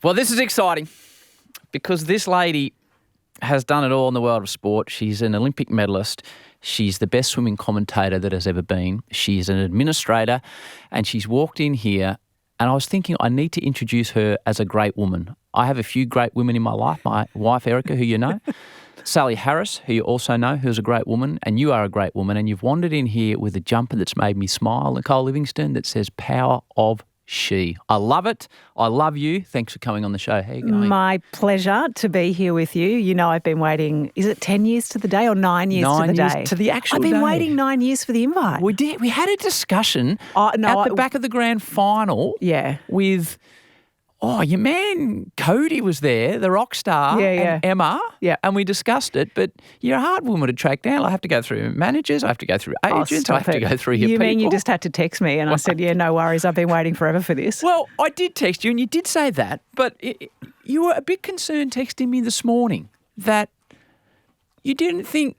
Well, this is exciting because this lady has done it all in the world of sport. She's an Olympic medalist. She's the best swimming commentator that has ever been. She's an administrator, and she's walked in here, and I was thinking I need to introduce her as a great woman. I have a few great women in my life. My wife, Erica, who you know. Sally Harris, who you also know, who's a great woman, and you are a great woman, and you've wandered in here with a jumper that's made me smile, Nicole Livingstone, that says power of she. I love it. I love you. Thanks for coming on the show. How are you going? My pleasure to be here with you. You know, I've been waiting, is it 10 years to the day or 9 years to the day? 9 years to the actual day. I've been waiting 9 years for the invite. We did. We had a discussion at the back of the grand final with... Oh, your man Cody was there, the rock star, and Emma, and we discussed it. But you're a hard woman to track down. I have to go through managers, I have to go through agents, I have to go through your people. You mean you just had to text me and I said, yeah, no worries, I've been waiting forever for this. Well, I did text you and you did say that, but you were a bit concerned texting me this morning that you didn't think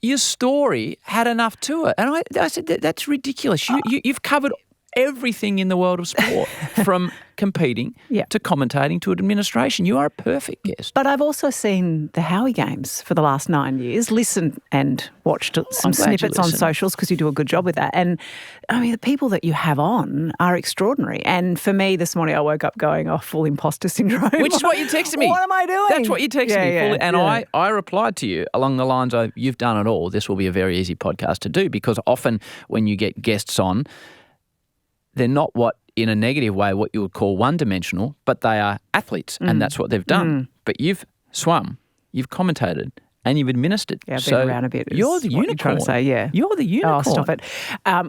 your story had enough to it. And I said, that's ridiculous. You've covered everything in the world of sport, from competing to commentating to administration. You are a perfect guest. But I've also seen the Howie Games for the last 9 years, listened and watched some snippets on socials because you do a good job with that. And, I mean, the people that you have on are extraordinary. And for me this morning I woke up going, full imposter syndrome. Which is what you texted me. What am I doing? That's what you texted me. And I replied to you along the lines of, you've done it all. This will be a very easy podcast to do, because often when you get guests on, they're not in a negative way, what you would call one-dimensional, but they are athletes, and that's what they've done. But you've swum, you've commentated, and you've administered. Yeah, I've been around a bit. You're the unicorn. You're trying to say, You're the unicorn. Oh, stop it.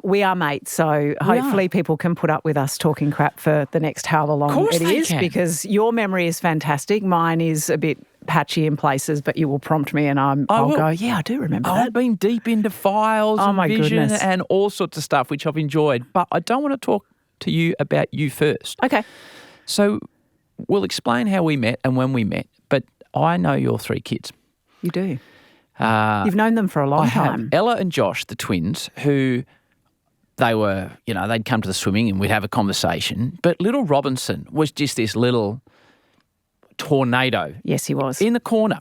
We are mates, so hopefully people can put up with us talking crap for the next however long it is, because your memory is fantastic. Mine is a bit patchy in places, but you will prompt me and I'll go, yeah, I do remember that. I've been deep into files and vision and all sorts of stuff, which I've enjoyed. But I don't want to talk to you about you first. Okay. So we'll explain how we met and when we met, but I know your three kids. You do. You've known them for a long time. Ella and Josh, the twins, who they were, they'd come to the swimming and we'd have a conversation. But little Robinson was just this little tornado. Yes, he was. In the corner.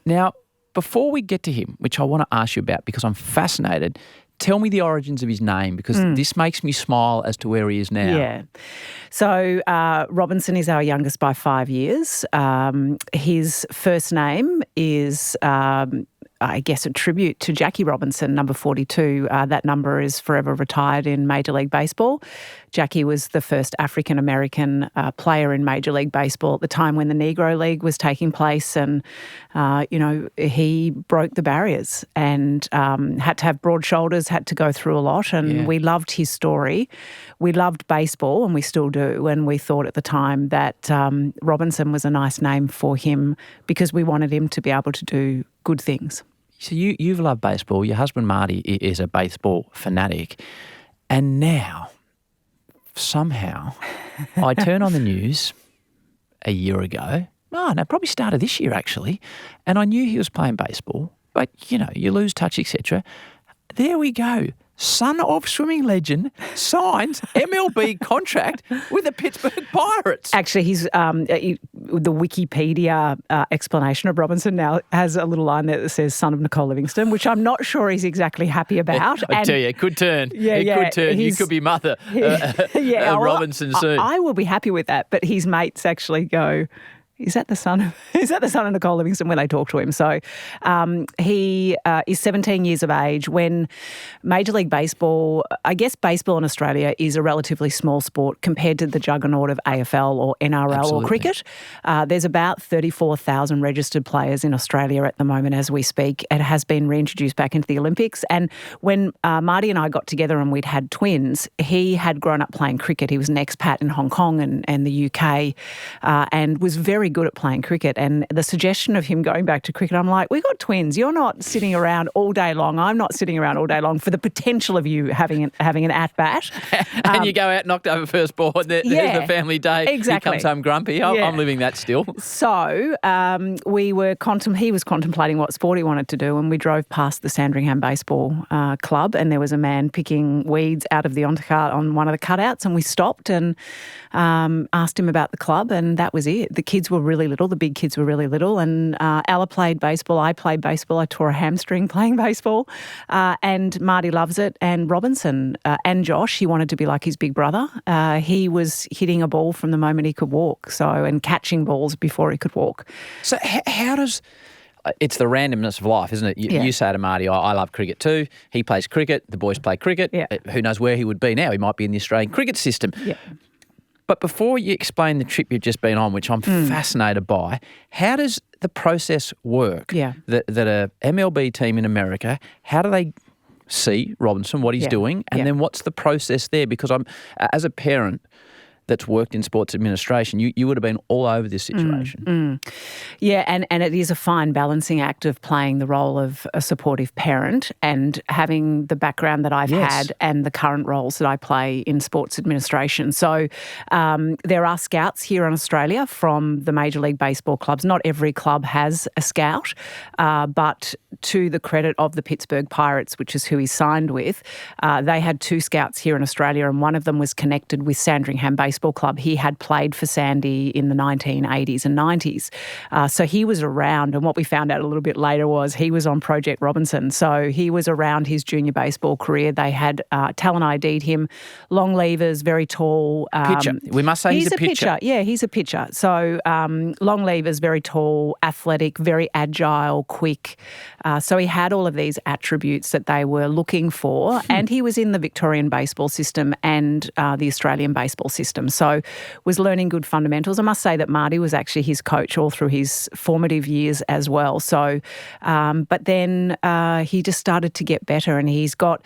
Now, before we get to him, which I want to ask you about because I'm fascinated, tell me the origins of his name, because this makes me smile as to where he is now. Yeah. So Robinson is our youngest by 5 years. His first name is, I guess, a tribute to Jackie Robinson, number 42. That number is forever retired in Major League Baseball. Jackie was the first African-American player in Major League Baseball at the time when the Negro League was taking place, and, he broke the barriers and had to have broad shoulders, had to go through a lot, and we loved his story. We loved baseball, and we still do, and we thought at the time that Robinson was a nice name for him because we wanted him to be able to do good things. So you've loved baseball. Your husband Marty is a baseball fanatic, and now somehow I turn on the news a year ago. Oh, no, probably started this year actually, and I knew he was playing baseball, but you lose touch, etc. There we go. Son of swimming legend signs MLB contract with the Pittsburgh Pirates. Actually, he's the Wikipedia explanation of Robinson now has a little line there that says "son of Nicole Livingstone," which I'm not sure he's exactly happy about. I tell you, it could turn. It could turn. You could be mother Robinson soon. I will be happy with that, but his mates actually go, Is that the son of Nicole Livingstone when they talk to him? So he is 17 years of age when Major League Baseball, I guess baseball in Australia is a relatively small sport compared to the juggernaut of AFL or NRL or cricket. There's about 34,000 registered players in Australia at the moment as we speak. It has been reintroduced back into the Olympics. And when Marty and I got together and we'd had twins, he had grown up playing cricket. He was an expat in Hong Kong and the UK and was very very good at playing cricket. And the suggestion of him going back to cricket, I'm like, we got twins. You're not sitting around all day long. I'm not sitting around all day long for the potential of you having an at-bat. And you go out, knocked over first ball, and there's the family day. Exactly. He comes home grumpy. I'm living that still. So he was contemplating what sport he wanted to do, and we drove past the Sandringham Baseball Club, and there was a man picking weeds out of the undercart on one of the cutouts, and we stopped and asked him about the club, and that was it. The kids were really little. The big kids were really little, and Ella played baseball. I played baseball. I tore a hamstring playing baseball, and Marty loves it. And Robinson and Josh, he wanted to be like his big brother. He was hitting a ball from the moment he could walk, and catching balls before he could walk. So how does... It's the randomness of life, isn't it? You say to Marty, I love cricket too. He plays cricket. The boys play cricket. Yeah. Who knows where he would be now? He might be in the Australian cricket system. Yeah. But before you explain the trip you've just been on, which I'm fascinated by, how does the process work? Yeah. That a MLB team in America, how do they see Robinson, what he's doing, and then what's the process there? Because I'm, as a parent that's worked in sports administration, you would have been all over this situation. Yeah, and it is a fine balancing act of playing the role of a supportive parent and having the background that I've had and the current roles that I play in sports administration. So there are scouts here in Australia from the Major League Baseball clubs. Not every club has a scout, but to the credit of the Pittsburgh Pirates, which is who he signed with, they had 2 scouts here in Australia, and one of them was connected with Sandringham Baseball Club. He had played for Sandy in the 1980s and 90s. So he was around, and what we found out a little bit later was he was on Project Robinson. So he was around his junior baseball career. They had talent ID'd him, long levers, very tall. Pitcher. We must say he's a pitcher. Yeah, he's a pitcher. So long levers, very tall, athletic, very agile, quick. So he had all of these attributes that they were looking for, and he was in the Victorian baseball system and the Australian baseball system. So was learning good fundamentals. I must say that Marty was actually his coach all through his formative years as well. So, but then he just started to get better, and he's got,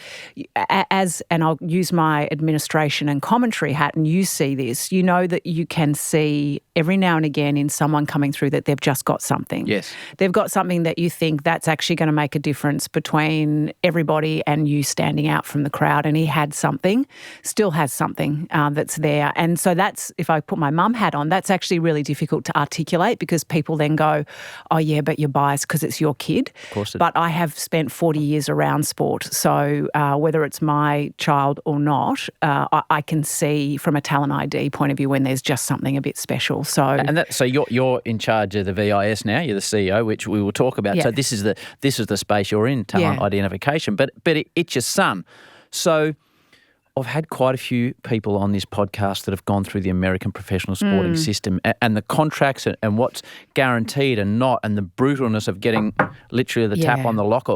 and I'll use my administration and commentary hat, and you see this, you know that you can see every now and again in someone coming through that they've just got something. Yes. They've got something that you think that's actually going to make a difference between everybody and you standing out from the crowd. And he had something, still has something that's there. And so that's, if I put my mum hat on, that's actually really difficult to articulate, because people then go, oh yeah, but you're biased because it's your kid. Of course. But I have spent 40 years around sport. So whether it's my child or not, I can see from a talent ID point of view when there's just something a bit special. So so you're in charge of the VIS now. You're the CEO, which we will talk about. Yeah. So this is the space you're in, talent identification. But it's your son. So I've had quite a few people on this podcast that have gone through the American professional sporting system, and the contracts and what's guaranteed and not, and the brutalness of getting literally the tap on the locker.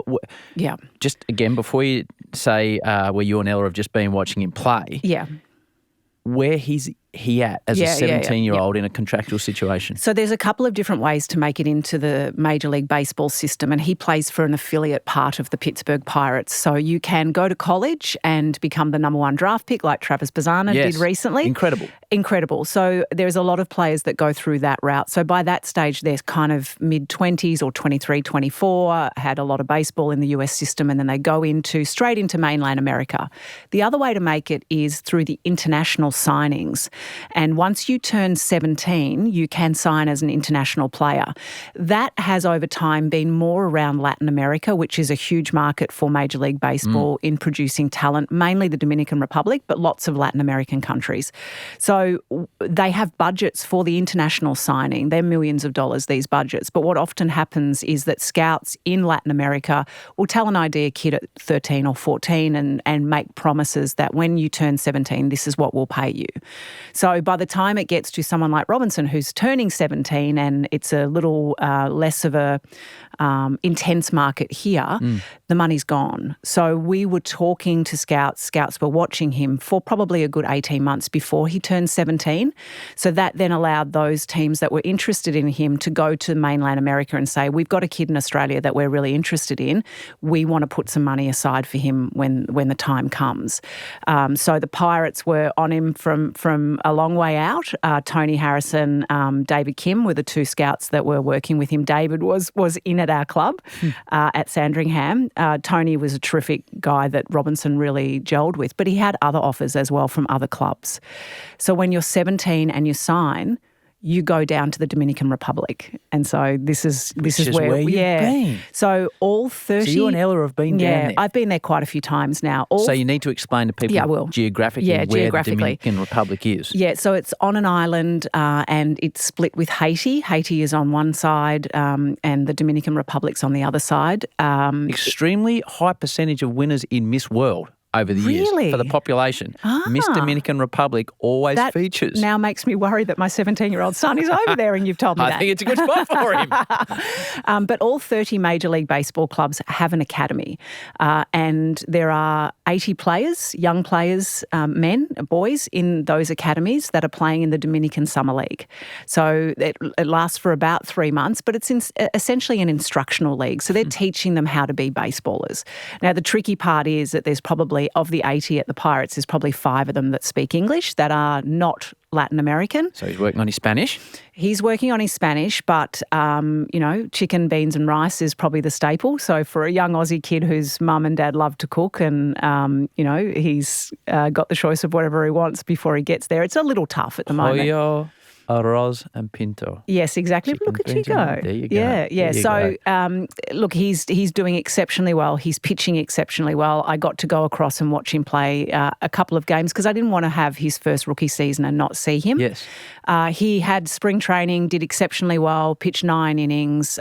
Yeah. Just again, before you say where you and Ella have just been watching him play, where he at as a 17-year-old in a contractual situation? So there's a couple of different ways to make it into the Major League Baseball system, and he plays for an affiliate part of the Pittsburgh Pirates. So you can go to college and become the number 1 draft pick like Travis Bazzana did recently. Incredible. So there's a lot of players that go through that route. So by that stage, they're kind of mid-20s or 23, 24, had a lot of baseball in the US system, and then they go straight into mainland America. The other way to make it is through the international signings. And once you turn 17, you can sign as an international player. That has over time been more around Latin America, which is a huge market for Major League Baseball in producing talent, mainly the Dominican Republic, but lots of Latin American countries. So they have budgets for the international signing. They're millions of dollars, these budgets. But what often happens is that scouts in Latin America will tell an idea kid at 13 or 14 and make promises that when you turn 17, this is what we'll pay you. So by the time it gets to someone like Robinson, who's turning 17, and it's a little less of a intense market here, the money's gone. So we were talking to scouts. Scouts were watching him for probably a good 18 months before he turned 17. So that then allowed those teams that were interested in him to go to mainland America and say, we've got a kid in Australia that we're really interested in. We want to put some money aside for him when the time comes. So the Pirates were on him from a long way out. Tony Harrison, David Kim were the two scouts that were working with him. David was in at our club at Sandringham. Tony was a terrific guy that Robinson really gelled with, but he had other offers as well from other clubs. So when you're 17 and you sign, you go down to the Dominican Republic. And so this is where you've been. So all 30... So you and Ella have been down there. I've been there quite a few times now. So you need to explain to people geographically where the Dominican Republic is. Yeah, so it's on an island and it's split with Haiti. Haiti is on one side and the Dominican Republic's on the other side. Extremely high percentage of winners in Miss World over the years for the population. Miss Dominican Republic always features. Now makes me worry that my 17-year-old son is over there and you've told me that. I think it's a good spot for him. But all 30 Major League Baseball clubs have an academy and there are 80 players, young players, men, boys in those academies that are playing in the Dominican Summer League. So it lasts for about 3 months, but it's essentially an instructional league. So they're teaching them how to be baseballers. Now, the tricky part is that there's probably, of the 80 at the Pirates, there's probably 5 of them that speak English that are not Latin American. So he's working on his Spanish? He's working on his Spanish, but, chicken, beans and rice is probably the staple. So for a young Aussie kid whose mum and dad love to cook and, he's got the choice of whatever he wants before he gets there, it's a little tough at the moment. Pollo, arroz and pinto. Yes, exactly. Chicken, look at you go. There you go. Yeah. There you So, go. He's doing exceptionally well. He's pitching exceptionally well. I got to go across and watch him play a couple of games because I didn't want to have his first rookie season and not see him. Yes. He had spring training, did exceptionally well, pitched 9 innings,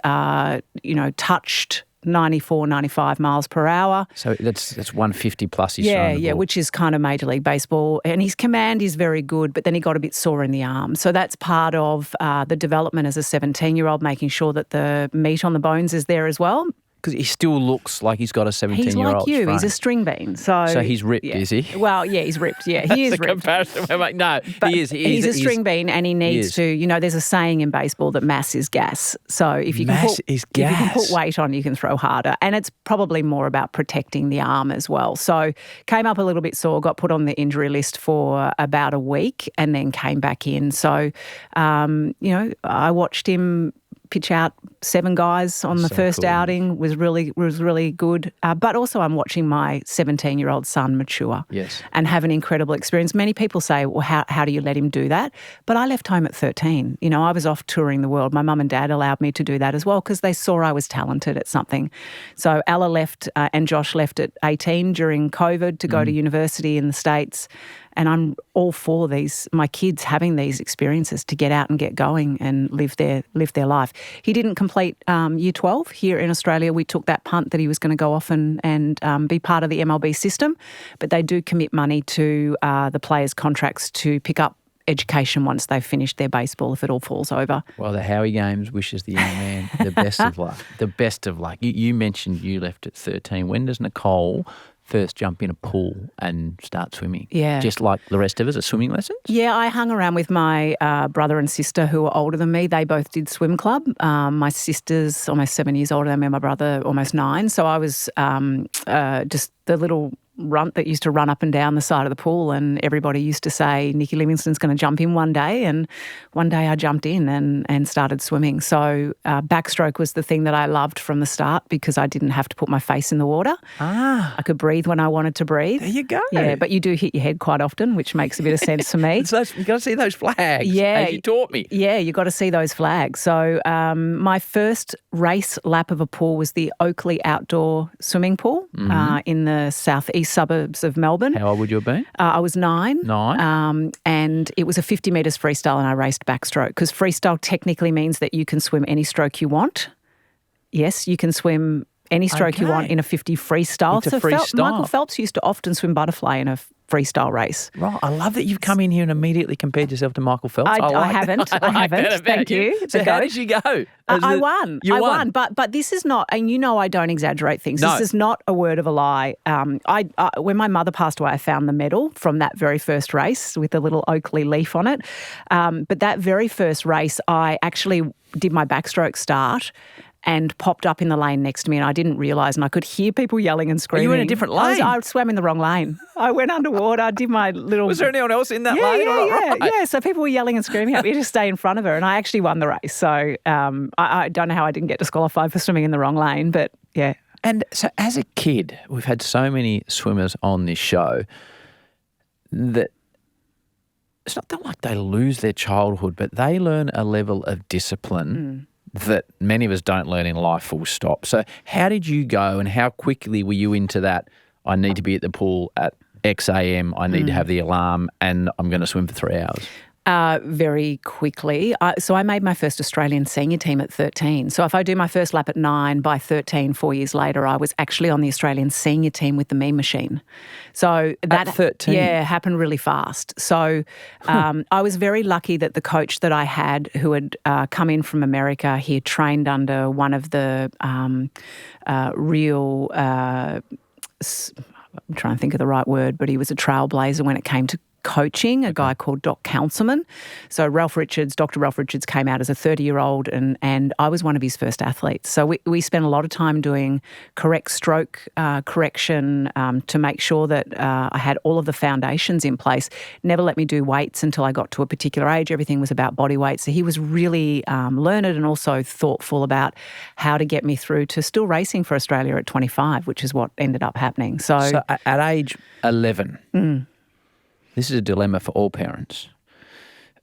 touched 94, 95 miles per hour. So that's 150 plus he's throwing the ball. Which is kind of Major League Baseball. And his command is very good, but then he got a bit sore in the arm. So that's part of the development as a 17-year-old, making sure that the meat on the bones is there as well. Because he still looks like he's got a 17-year-old He's like you. frame. He's a string bean. So he's ripped, is he? Well, yeah, he's ripped. Yeah, he is ripped. Comparison. No, but he is. He's a string bean and he needs to, there's a saying in baseball that mass is gas. So if you can put weight on, you can throw harder. And it's probably more about protecting the arm as well. So came up a little bit sore, got put on the injury list for about a week and then came back in. So, I watched him pitch out 7 guys on the first outing, was really good. But also I'm watching my 17-year-old son mature and have an incredible experience. Many people say, well, how do you let him do that? But I left home at 13. I was off touring the world. My mum and dad allowed me to do that as well because they saw I was talented at something. So Ella left and Josh left at 18 during COVID to go to university in the States. And I'm all for my kids having these experiences to get out and get going and live their life. He didn't complete year 12 here in Australia. We took that punt that he was going to go off and be part of the MLB system. But they do commit money to the players' contracts to pick up education once they've finished their baseball if it all falls over. Well, the Howie Games wishes the young man the best of luck. The best of luck. You mentioned you left at 13. When does Nicole first jump in a pool and start swimming? Yeah. Just like the rest of us at swimming lessons? Yeah, I hung around with my brother and sister who were older than me. They both did swim club. My sister's almost 7 years older than me, my brother almost 9. So I was just the little runt that used to run up and down the side of the pool, and everybody used to say Nicole Livingstone's going to jump in one day, and one day I jumped in and started swimming. So backstroke was the thing that I loved from the start because I didn't have to put my face in the water. I could breathe when I wanted to breathe. There you go. Yeah, but you do hit your head quite often, which makes a bit of sense for me. You've got to see those flags, as you taught me. Yeah, you've got to see those flags. So my first race lap of a pool was the Oakley Outdoor Swimming Pool in the southeast suburbs of Melbourne. How old would you have been? I was 9. 9? And it was a 50 metres freestyle and I raced backstroke because freestyle technically means that you can swim any stroke you want. Yes, you can swim any stroke you want in a 50 freestyle. It's a freestyle. Michael Phelps used to often swim butterfly in a freestyle race. Right. I love that you've come in here and immediately compared yourself to Michael Phelps. I haven't. Thank you. So how did you go? I won. You won. But this is not, and I don't exaggerate things. No. This is not a word of a lie. When my mother passed away, I found the medal from that very first race with the little Oakley leaf on it. But that very first race, I actually did my backstroke start and popped up in the lane next to me, and I didn't realise, and I could hear people yelling and screaming. You were in a different lane? I swam in the wrong lane. I went underwater. I did my little... Was there anyone else in that lane? Yeah. So people were yelling and screaming at me to stay in front of her, and I actually won the race. So I don't know how I didn't get disqualified for swimming in the wrong lane, but yeah. And so as a kid, we've had so many swimmers on this show that it's not like they lose their childhood, but they learn a level of discipline that many of us don't learn in life, full stop. So how did you go and how quickly were you into that, I need to be at the pool at X a.m., I need to have the alarm and I'm going to swim for 3 hours? Very quickly. So I made my first Australian senior team at 13. So if I do my first lap at 9, by 13, 4 years later, I was actually on the Australian senior team with the meme machine. So that, at 13? Yeah, happened really fast. So I was very lucky that the coach that I had, who had come in from America, he had trained under one of the real... I'm trying to think of the right word, but he was a trailblazer when it came to coaching, a guy called Doc Councilman. So Dr. Ralph Richards came out as a 30-year-old and I was one of his first athletes. So we spent a lot of time doing correct stroke correction to make sure that I had all of the foundations in place. Never let me do weights until I got to a particular age. Everything was about body weight. So he was really learned and also thoughtful about how to get me through to still racing for Australia at 25, which is what ended up happening. So at age 11... This is a dilemma for all parents.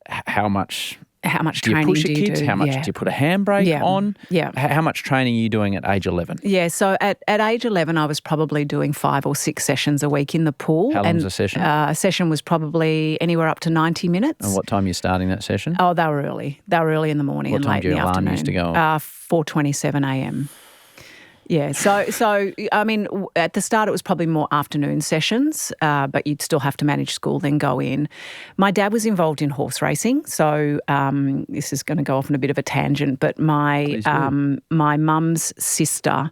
How much do you push your kids? How much do you put a handbrake on? Yeah. How much training are you doing at age 11? Yeah, so at age 11, I was probably doing 5 or 6 sessions a week in the pool. How long was a session? A session was probably anywhere up to 90 minutes. And what time are you starting that session? Oh, they were early. They were early in the morning and late in the afternoon. What time do your alarm used to go on? 4:27 a.m. Yeah, so I mean, at the start it was probably more afternoon sessions, but you'd still have to manage school, then go in. My dad was involved in horse racing, so this is going to go off on a bit of a tangent, but my mum's sister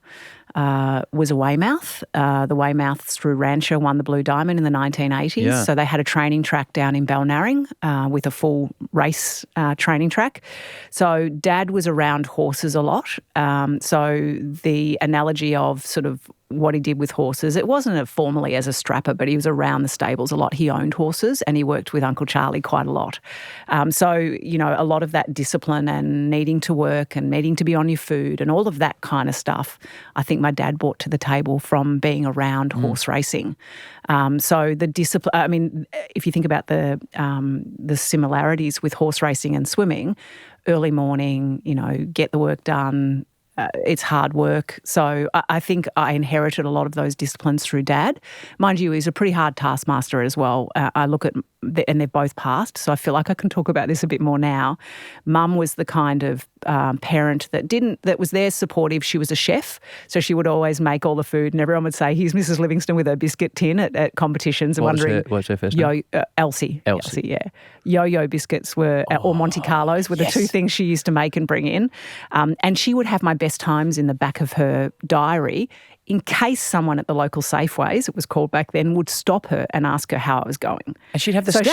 was a Weymouth. The Weymouths through Rancher won the Blue Diamond in the 1980s. Yeah. So they had a training track down in Balnarring with a full race training track. So Dad was around horses a lot. So the analogy of sort of what he did with horses, it wasn't formally as a strapper, but he was around the stables a lot. He owned horses and he worked with Uncle Charlie quite a lot. So, you know, a lot of that discipline and needing to work and needing to be on your food and all of that kind of stuff, I think my dad brought to the table from being around horse racing. So the discipline, I mean, if you think about the similarities with horse racing and swimming, early morning, you know, get the work done, it's hard work. So I think I inherited a lot of those disciplines through Dad. Mind you, he's a pretty hard taskmaster as well. I look at, and they've both passed, so I feel like I can talk about this a bit more now. Mum was the kind of parent that was there supportive. She was a chef, so she would always make all the food, and everyone would say, "Here's Mrs. Livingstone with her biscuit tin at competitions." And What's her first name? Elsie. Elsie, yeah. Yo-yo biscuits or Monte Carlos were the two things she used to make and bring in. And she would have my best times in the back of her diary in case someone at the local Safeways, it was called back then, would stop her and ask her how it was going. And she'd have the stats?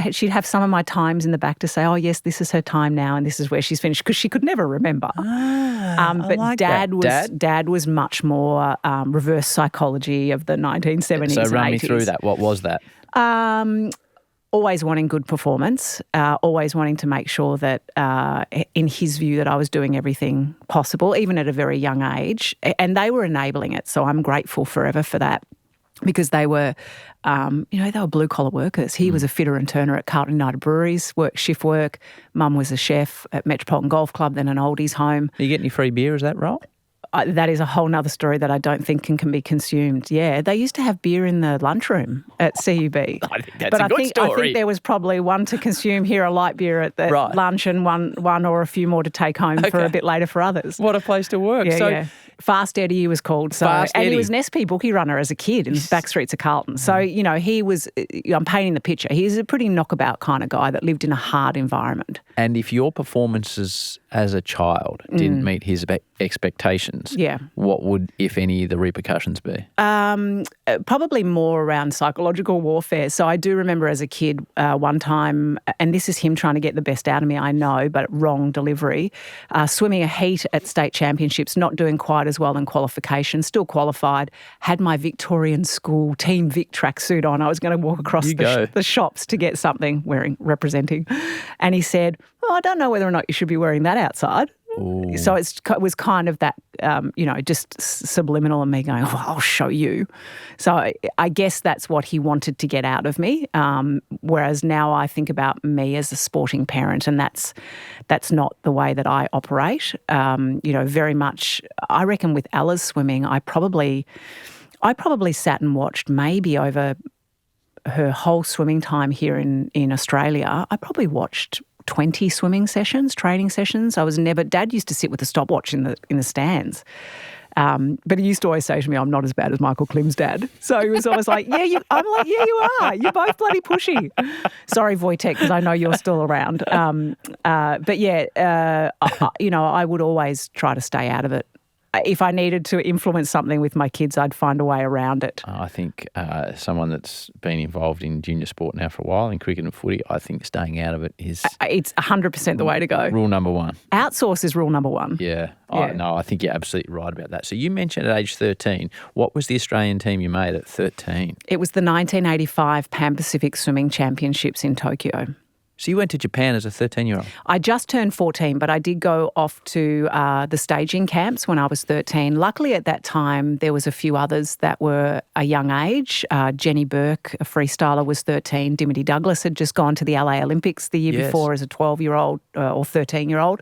So she'd have some of my times in the back to say, oh, yes, this is her time now and this is where she's finished, because she could never remember. But like Dad was much more reverse psychology of the 1970s and 80s. So run me through that. What was that? Always wanting good performance, always wanting to make sure that, in his view, that I was doing everything possible, even at a very young age. And they were enabling it, so I'm grateful forever for that, because they were, they were blue-collar workers. He was a fitter and turner at Carlton United Breweries, worked shift work. Mum was a chef at Metropolitan Golf Club, then an oldies home. Do you get any free beer, is that right? That is a whole nother story that I don't think can be consumed. Yeah, they used to have beer in the lunchroom at CUB. I think that's a good story. I think there was probably one to consume here, a light beer at the lunch, and one or a few more to take home for a bit later for others. What a place to work. Yeah, Fast Eddie, he was called. So, Fast and Eddie. he was an SP bookie runner as a kid in the back streets of Carlton. So, he was, I'm painting the picture. He's a pretty knockabout kind of guy that lived in a hard environment. And if your performances as a child didn't meet his expectations, what would, if any, the repercussions be? Probably more around psychological warfare. So I do remember as a kid one time, and this is him trying to get the best out of me, I know, but wrong delivery, swimming a heat at state championships, not doing quite as well in qualification, still qualified, had my Victorian school Team Vic tracksuit on. I was going to walk across the shops to get something representing. And he said, well, I don't know whether or not you should be wearing that outside. Ooh. So it was kind of that, just subliminal and me going, oh, I'll show you. So I guess that's what he wanted to get out of me. Whereas now I think about me as a sporting parent, and that's not the way that I operate. Very much, I reckon with Ella's swimming, I probably sat and watched maybe over her whole swimming time here in Australia. I probably watched 20 swimming sessions, training sessions. Dad used to sit with a stopwatch in the stands. But he used to always say to me, I'm not as bad as Michael Klim's dad. So he was always like, I'm like, yeah, you are. You're both bloody pushy. Sorry, Wojtek, because I know you're still around. I would always try to stay out of it. If I needed to influence something with my kids, I'd find a way around it. I think someone that's been involved in junior sport now for a while, in cricket and footy, I think staying out of it is... It's 100% the way to go. Rule number one. Outsource is rule number one. Yeah. Yeah. I think you're absolutely right about that. So you mentioned at age 13, what was the Australian team you made at 13? It was the 1985 Pan Pacific Swimming Championships in Tokyo. So you went to Japan as a 13-year-old? I just turned 14, but I did go off to the staging camps when I was 13. Luckily at that time, there was a few others that were a young age. Jenny Burke, a freestyler, was 13. Dimity Douglas had just gone to the LA Olympics the year before as a 12-year-old or 13-year-old.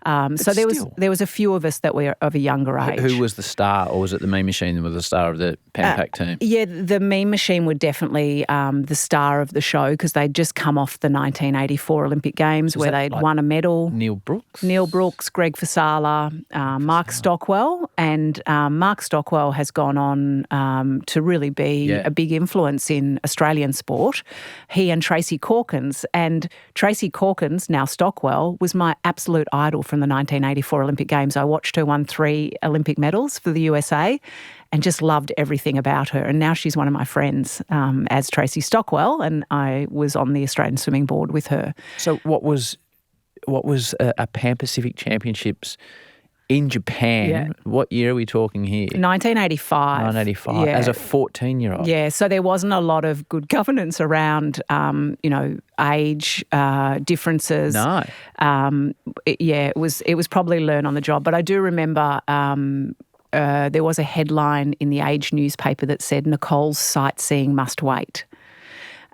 So there was a few of us that were of a younger age. Who was the star, or was it the Mean Machine that was the star of the Pan Pac team? Yeah, the Mean Machine were definitely the star of the show because they'd just come off the 1984 Olympic Games where they'd won a medal. Neil Brooks, Greg Fasala, Mark Stockwell, and Mark Stockwell has gone on to really be a big influence in Australian sport. He and Tracy Corkins, and Tracy Corkins, now Stockwell, was my absolute idol from the 1984 Olympic Games. I watched her won 3 Olympic medals for the USA and just loved everything about her. And now she's one of my friends as Tracy Stockwell, and I was on the Australian Swimming Board with her. So what was a Pan Pacific Championships in Japan? Yeah. What year are we talking here? 1985. 1985, as a 14-year-old. Yeah, so there wasn't a lot of good governance around, age differences. No. It was probably learn on the job. But I do remember there was a headline in the Age newspaper that said, Nicole's sightseeing must wait.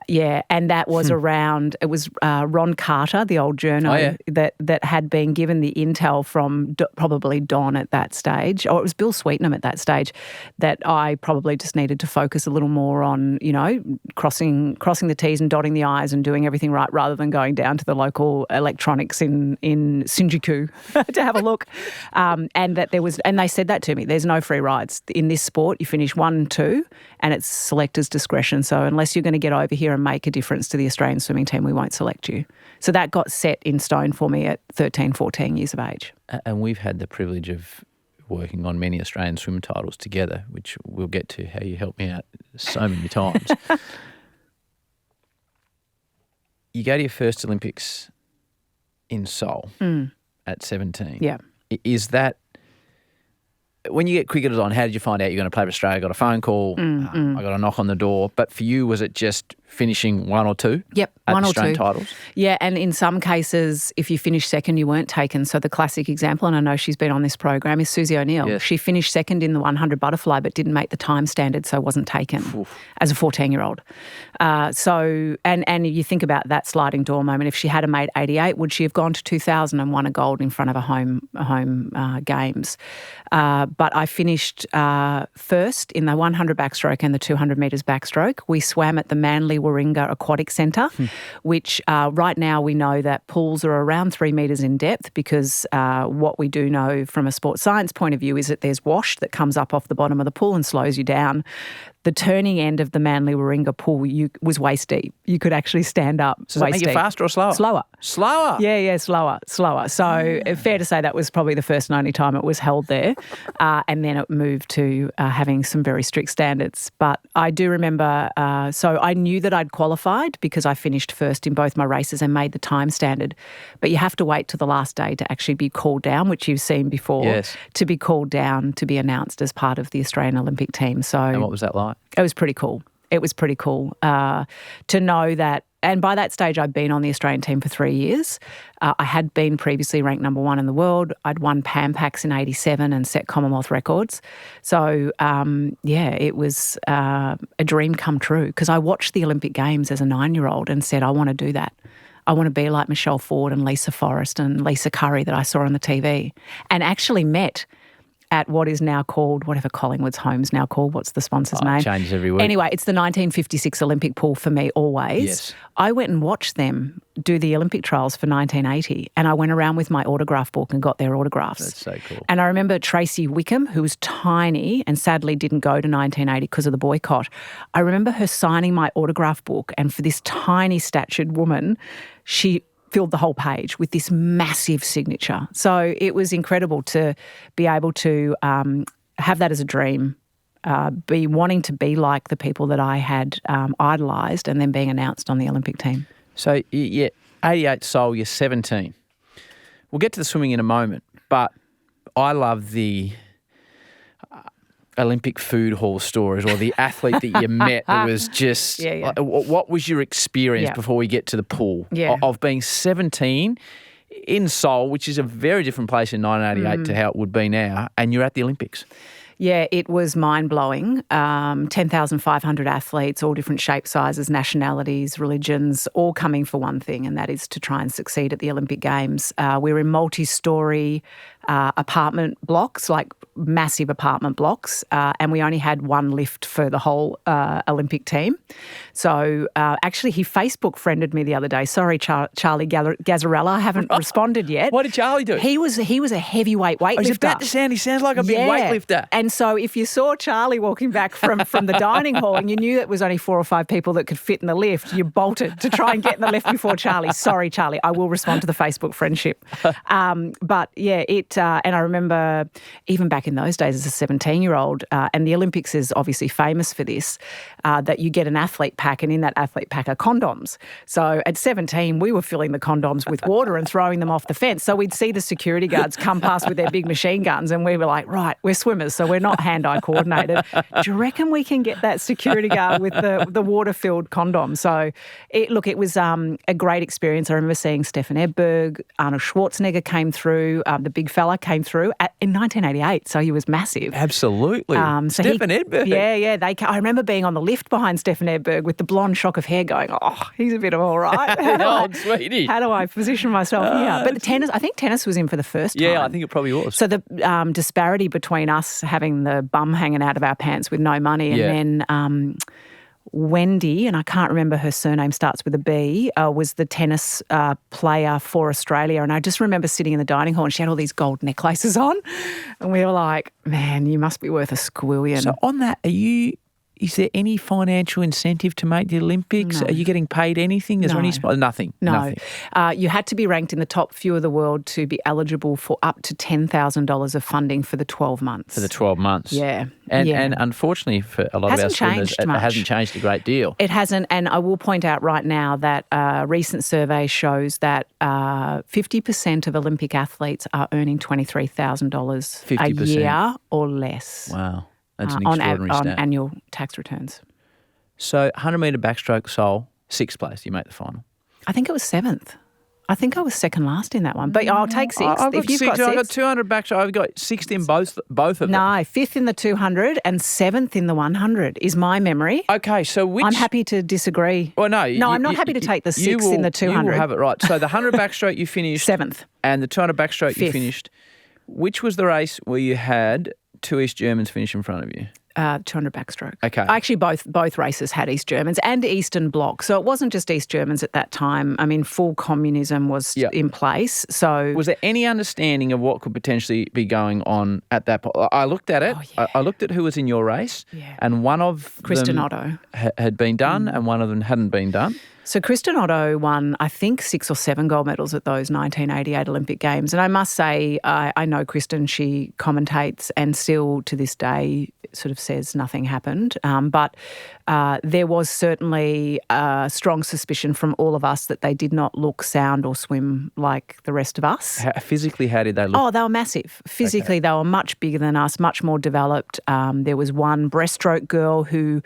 Yeah, and that was around, it was Ron Carter, the old journo, that had been given the intel from probably Don at that stage, or it was Bill Sweetenham at that stage, that I probably just needed to focus a little more on, crossing the T's and dotting the I's and doing everything right rather than going down to the local electronics in Shinjuku to have a look. And they said that to me, there's no free rides. In this sport, you finish 1, 2, and it's selector's discretion. So unless you're going to get over here and make a difference to the Australian swimming team, we won't select you. So that got set in stone for me at 13, 14 years of age. And we've had the privilege of working on many Australian swim titles together, which we'll get to how you helped me out so many times. You go to your first Olympics in Seoul at 17. Yeah. Is that... When you get cricketers on, how did you find out you're going to play for Australia? I got a phone call, I got a knock on the door. But for you, was it just finishing 1 or 2? Yep, at 1 the or Australian 2 titles? Yeah, and in some cases, if you finish second, you weren't taken. So the classic example, and I know she's been on this program, is Susie O'Neill. Yes. She finished second in the 100 butterfly but didn't make the time standard, so wasn't taken as a 14-year-old. And you think about that sliding door moment. If she had made 88, would she have gone to 2000 and won a gold in front of a home games? but I finished first in the 100 backstroke and the 200 metres backstroke. We swam at the Manly Warringah Aquatic Centre, which right now we know that pools are around 3 metres in depth because what we do know from a sports science point of view is that there's wash that comes up off the bottom of the pool and slows you down. The turning end of the Manly Warringah pool was waist deep. You could actually stand up So does that waist make you deep. faster or slower? Slower. Slower? Yeah, slower. So fair to say that was probably the first and only time it was held there. And then it moved to having some very strict standards. But I do remember, so I knew that I'd qualified because I finished first in both my races and made the time standard. But you have to wait till the last day to actually be called down, which you've seen before, Yes. to be called down to be announced as part of the Australian Olympic team. So And what was that like? it was pretty cool. It was pretty cool to know that. And by that stage, I'd been on the Australian team for 3 years. I had been previously ranked number 1 in the world. I'd won Pan Pacs in '87 and set Commonwealth records. So, it was a dream come true because I watched the Olympic Games as a 9-year-old and said, I want to do that. I want to be like Michelle Ford and Lisa Forrest and Lisa Curry that I saw on the TV, and actually met at what is now called, whatever Collingwood's home's now called. What's the sponsor's name? It changes every week. Anyway, it's the 1956 Olympic pool for me always. Yes. I went and watched them do the Olympic trials for 1980 and I went around with my autograph book and got their autographs. That's so cool. And I remember Tracy Wickham, who was tiny and sadly didn't go to 1980 because of the boycott. I remember her signing my autograph book, and for this tiny statured woman, she filled the whole page with this massive signature. So it was incredible to be able to have that as a dream, be wanting to be like the people that I had idolised, and then being announced on the Olympic team. So, 88 Seoul, you're 17. We'll get to the swimming in a moment, but I love the Olympic food hall stories or the athlete that you met that was just... Yeah. What was your experience before we get to the pool of being 17 in Seoul, which is a very different place in 1988 to how it would be now, and you're at the Olympics? Yeah, it was mind-blowing. 10,500 athletes, all different shapes, sizes, nationalities, religions, all coming for one thing, and that is to try and succeed at the Olympic Games. We were in multi-storey apartment blocks, like massive apartment blocks, and we only had one lift for the whole Olympic team. So actually he Facebook friended me the other day. Sorry, Charlie Gazzarella, I haven't responded yet. What did Charlie do? He was a heavyweight weightlifter. I was about to sound, he sounds like a big weightlifter. And so if you saw Charlie walking back from the dining hall and you knew that was only 4 or 5 people that could fit in the lift, you bolted to try and get in the lift before Charlie. Sorry, Charlie, I will respond to the Facebook friendship. But yeah, and I remember even back in those days as a 17-year-old, and the Olympics is obviously famous for this, that you get an athlete pack, and in that athlete pack are condoms. So at 17, we were filling the condoms with water and throwing them off the fence. So we'd see the security guards come past with their big machine guns, and we were like, right, we're swimmers, so we're not hand-eye coordinated. Do you reckon we can get that security guard with the water-filled condom? So it was a great experience. I remember seeing Stefan Edberg, Arnold Schwarzenegger came through, the big fella came through in 1988, so he was massive. Absolutely. Stefan Edberg. Yeah. I remember being on the lift behind Stefan Edberg with the blonde shock of hair going, oh, he's a bit of all right. Sweetie. How do I position myself here? But I think tennis was in for the first time. Yeah, I think it probably was. So the disparity between us having the bum hanging out of our pants with no money and then Wendy, and I can't remember her surname, starts with a B, was the tennis player for Australia. And I just remember sitting in the dining hall and she had all these gold necklaces on. And we were like, man, you must be worth a squillion. So on that, is there any financial incentive to make the Olympics? No. Are you getting paid anything? Is there any nothing? No. Nothing. You had to be ranked in the top few of the world to be eligible for up to $10,000 of funding for the 12 months. For the 12 months. Yeah. And unfortunately for a lot of our swimmers, it hasn't changed a great deal. It hasn't, and I will point out right now that a recent survey shows that 50% of Olympic athletes are earning $23,000 a year or less. Wow. That's an extraordinary stat. On annual tax returns. So 100-metre backstroke Seoul, 6th place, you make the final. I think it was 7th. I think I was second last in that one, but I'll take 6th. I've got 6th. I've got 200 backstroke. I've got 6th in both of them. No, 5th in the 200 and 7th in the 100 is my memory. Okay, so I'm happy to disagree. Well, no. I'm not happy to take the 6th in the 200. You will have it right. So the 100 backstroke you finished. 7th. And the 200 backstroke 5th. You finished. Which was the race where you had two East Germans finish in front of you? 200 backstroke. Okay. Actually, both races had East Germans and Eastern Bloc. So it wasn't just East Germans at that time. I mean, full communism was in place. So was there any understanding of what could potentially be going on at that point? I looked at it. I looked at who was in your race, and one of Kristen them Otto had been done, and one of them hadn't been done. So Kristen Otto won, I think, 6 or 7 gold medals at those 1988 Olympic Games. And I must say, I know Kristen, she commentates and still to this day sort of says nothing happened. But there was certainly a strong suspicion from all of us that they did not look, sound or swim like the rest of us. Physically, how did they look? Oh, they were massive. Physically, they were much bigger than us, much more developed. There was one breaststroke girl who,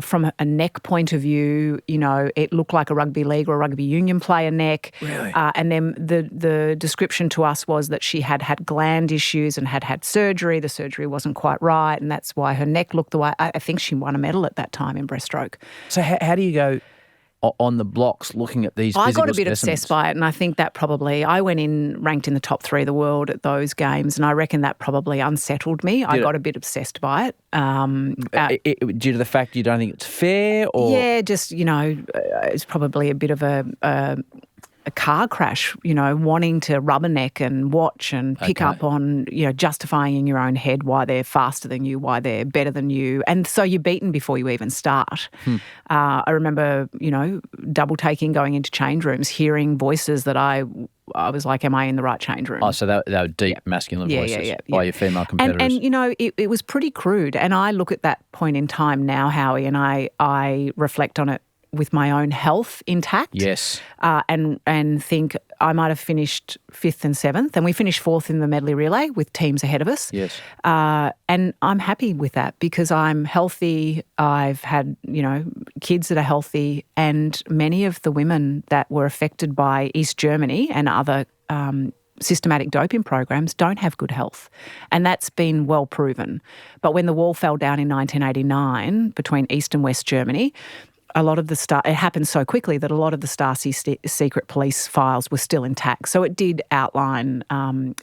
from a neck point of view, it looked like a rugby league or a rugby union player neck. Really? And then the description to us was that she had had gland issues and had surgery. The surgery wasn't quite right, and that's why her neck looked the way. I think she won a medal at that time in breaststroke. So how do you go on the blocks looking at these physical I got a bit specimens? obsessed by it, and I think that probably, I went in ranked in the top 3 of the world at those games, and I reckon that probably unsettled me. I got a bit obsessed by it. Due to the fact you don't think it's fair? Or? Yeah, just, it's probably a bit of a car crash, wanting to rubberneck and watch and pick up on, justifying in your own head why they're faster than you, why they're better than you. And so you're beaten before you even start. I remember, double taking, going into change rooms, hearing voices that I was like, am I in the right change room? Oh, so they were deep masculine voices by your female competitors. And it was pretty crude. And I look at that point in time now, Howie, and I reflect on it with my own health intact. Yes. And think I might have finished 5th and 7th, and we finished 4th in the medley relay with teams ahead of us. Yes. And I'm happy with that because I'm healthy. I've had, kids that are healthy, and many of the women that were affected by East Germany and other systematic doping programs don't have good health. And that's been well proven. But when the wall fell down in 1989 between East and West Germany, a lot of it happened so quickly that a lot of the Stasi secret police files were still intact. So it did outline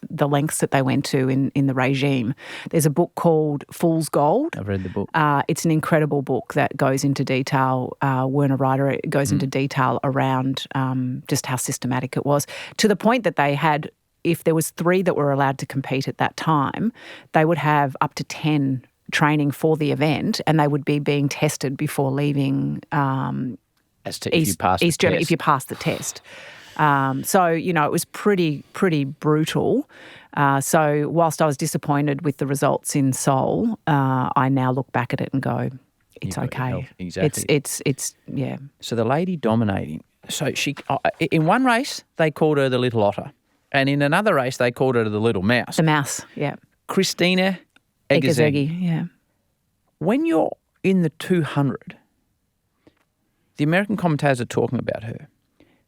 the lengths that they went to in the regime. There's a book called Fool's Gold. I've read the book. It's an incredible book that goes into detail. Werner Ryder, it goes into detail around just how systematic it was, to the point that they had, if there was 3 that were allowed to compete at that time, they would have up to 10 training for the event, and they would be being tested before leaving as to if you passed East the Germany, test. if you passed the test. So, it was pretty brutal. So whilst I was disappointed with the results in Seoul, I now look back at it and go, it's okay. Exactly. It's yeah. So the lady dominating. So she, in one race, they called her the little otter. And in another race, they called her the little mouse. The mouse, yeah. Christina Egazegi. Yeah. When you're in the 200, the American commentators are talking about her.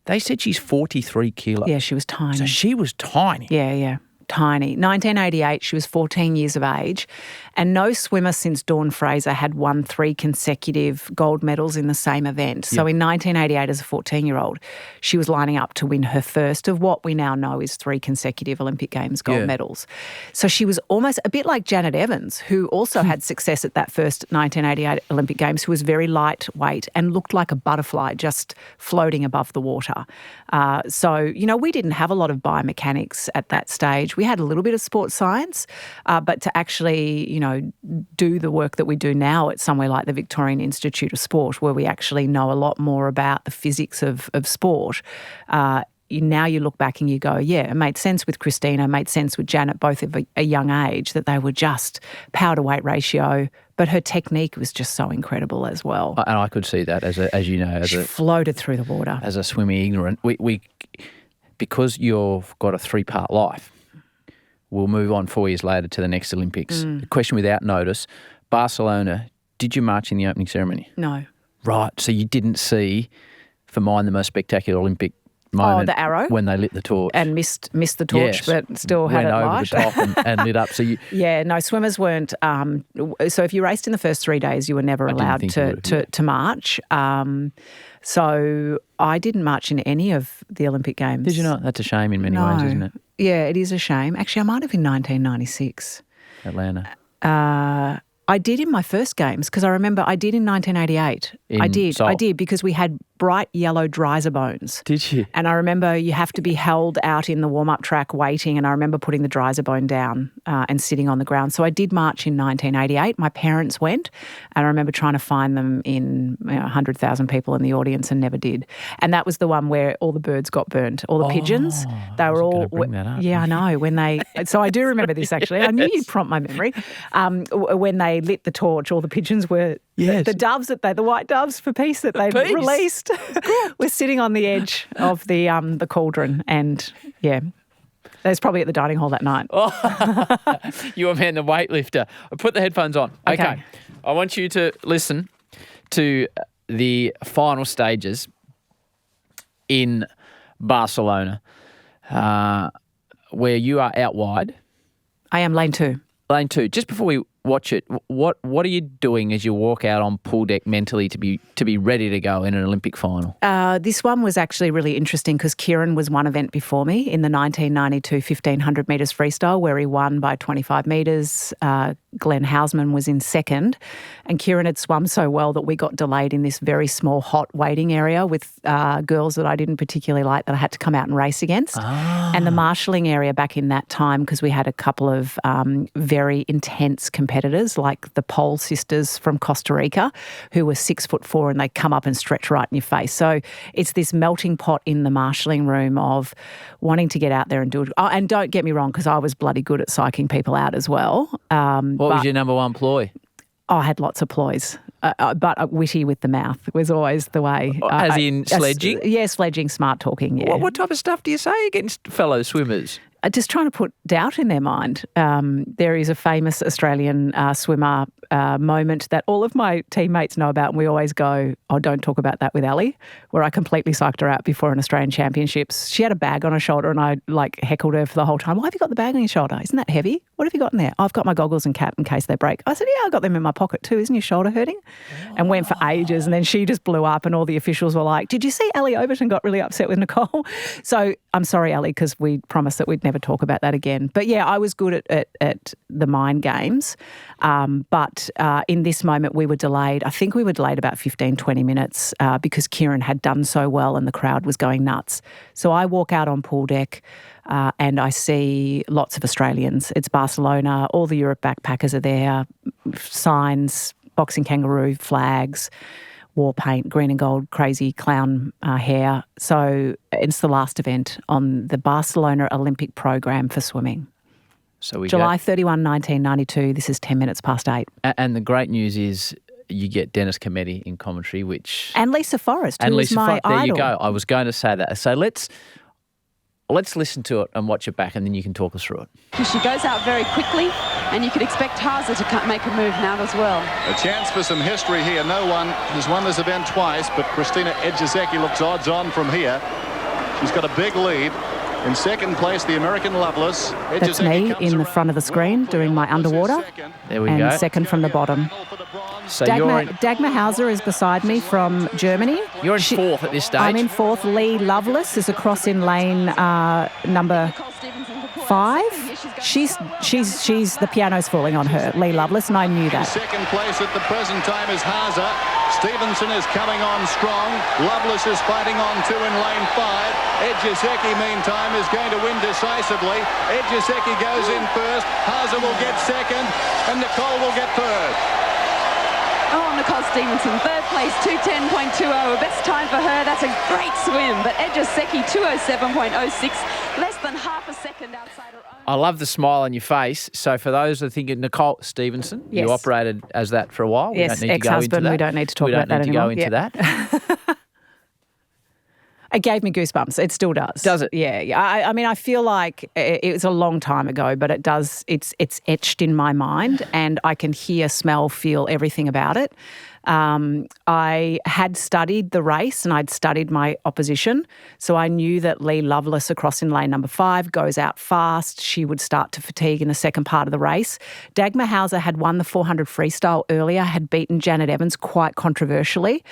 They said she's 43 kilos. Yeah, she was tiny. So she was tiny. Yeah. Tiny. 1988, she was 14 years of age, and no swimmer since Dawn Fraser had won 3 consecutive gold medals in the same event. So in 1988, as a 14-year-old, she was lining up to win her first of what we now know is 3 consecutive Olympic Games gold medals. So she was almost a bit like Janet Evans, who also had success at that first 1988 Olympic Games, who was very lightweight and looked like a butterfly just floating above the water. So, we didn't have a lot of biomechanics at that stage. We had a little bit of sports science, but to actually, do the work that we do now at somewhere like the Victorian Institute of Sport, where we actually know a lot more about the physics of sport, now you look back and you go, yeah, it made sense with Christina, it made sense with Janet, both at a young age, that they were just power to weight ratio, but her technique was just so incredible as well. And I could see that, she floated through the water. As a swimming ignorant. We because you've got a 3-part life, we'll move on 4 years later to the next Olympics. A question without notice, Barcelona, did you march in the opening ceremony? No. Right, so you didn't see, for mine, the most spectacular Olympic moment. The arrow? When they lit the torch. And missed the torch, but still had it light. Went over the top and lit up. So Yeah, no, swimmers weren't. So if you raced in the first 3 days, you were never allowed to march. So I didn't march in any of the Olympic Games. Did you not? That's a shame in many ways, isn't it? Yeah, it is a shame. Actually, I might have in 1996. Atlanta. I did in my first games because I remember I did in 1988. I did because we had bright yellow dryser bones. Did you? And I remember you have to be held out in the warm-up track waiting, and I remember putting the dryser bone down and sitting on the ground. So I did march in 1988. My parents went, and I remember trying to find them in 100,000 people in the audience and never did. And that was the one where all the birds got burnt, all the pigeons. They were all bring that up. Yeah, I know. So I do remember this actually. I knew you'd prompt my memory. When they lit the torch, all the pigeons were the white doves for peace that they released were sitting on the edge of the cauldron, and they was probably at the dining hall that night. You were man the weightlifter. Put the headphones on. Okay. I want you to listen to the final stages in Barcelona, where you are out wide. I am lane 2. Lane 2. Just before we watch it, what are you doing as you walk out on pool deck mentally to be ready to go in an Olympic final? This one was actually really interesting because Kieran was one event before me in the 1992 1500 metres freestyle where he won by 25 metres. Glenn Hausman was in second, and Kieran had swum so well that we got delayed in this very small hot waiting area with girls that I didn't particularly like that I had to come out and race against. And the marshalling area back in that time, because we had a couple of very intense competitors like the Pole sisters from Costa Rica who were 6'4" and they come up and stretch right in your face. So it's this melting pot in the marshalling room of wanting to get out there and do it. Oh, and don't get me wrong, because I was bloody good at psyching people out as well. What was your number one ploy? I had lots of ploys, but witty with the mouth was always the way. As in sledging? Yeah, sledging, smart talking, yeah. What type of stuff do you say against fellow swimmers? Just trying to put doubt in their mind. There is a famous Australian swimmer moment that all of my teammates know about, and we always go, oh, don't talk about that with Ali, where I completely psyched her out before an Australian Championships. She had a bag on her shoulder and I heckled her for the whole time. Why have you got the bag on your shoulder? Isn't that heavy? What have you got in there? Oh, I've got my goggles and cap in case they break. I said, yeah, I got them in my pocket too. Isn't your shoulder hurting? And went for ages, and then she just blew up and all the officials were like, did you see Ali Overton got really upset with Nicole? So I'm sorry, Ali, because we promised that we'd never talk about that again. But yeah, I was good at the mind games. But in this moment we were delayed. I think we were delayed about 15, 20 minutes because Kieran had done so well and the crowd was going nuts. So I walk out on pool deck and I see lots of Australians. It's Barcelona. All the Europe backpackers are there. Signs, boxing kangaroo, flags, war paint, green and gold, crazy clown hair. So it's the last event on the Barcelona Olympic program for swimming. So July 31, 1992. This is 10 minutes past 8. And the great news is you get Dennis Cometti in commentary, and Lisa Forrest, who was my idol. There you go. I was going to say that. So let's listen to it and watch it back, and then you can talk us through it. She goes out very quickly, and you could expect Haza to make a move now as well. A chance for some history here. No one has won this event twice, but Christina Ejizeki looks odds on from here. She's got a big lead. In second place, the American Loveless. That's me in the front of the screen doing my underwater. There we go. And second from the bottom. So Dagmar Hauser is beside me from Germany. You're in fourth at this stage. I'm in fourth. Lee Lovelace is across in lane number 5. She's the piano's falling on her, Lee Lovelace, and I knew that. Second place at the present time is Hauser. Stevenson is coming on strong. Lovelace is fighting on 2 in lane 5. Ejizeki, meantime, is going to win decisively. Ejizeki goes in first. Hauser will get second, and Nicole will get third. Oh, Nicole Stevenson, third place, 2:10.20, best time for her. That's a great swim. But Ejizeki, 2:07.06, less than half a second outside her own. I love the smile on your face. So for those that are thinking, Nicole Stevenson, yes. You operated as that for a while. We yes, don't need to go into that. We don't need to talk about that anymore. We don't need to go into that. It gave me goosebumps. It still does. Does it? Yeah. I mean, I feel like it was a long time ago, but it does. It's etched in my mind, and I can hear, smell, feel everything about it. I had studied the race and I'd studied my opposition. So I knew that Lee Lovelace across in lane number 5 goes out fast. She would start to fatigue in the second part of the race. Dagmar Hauser had won the 400 freestyle earlier, had beaten Janet Evans quite controversially.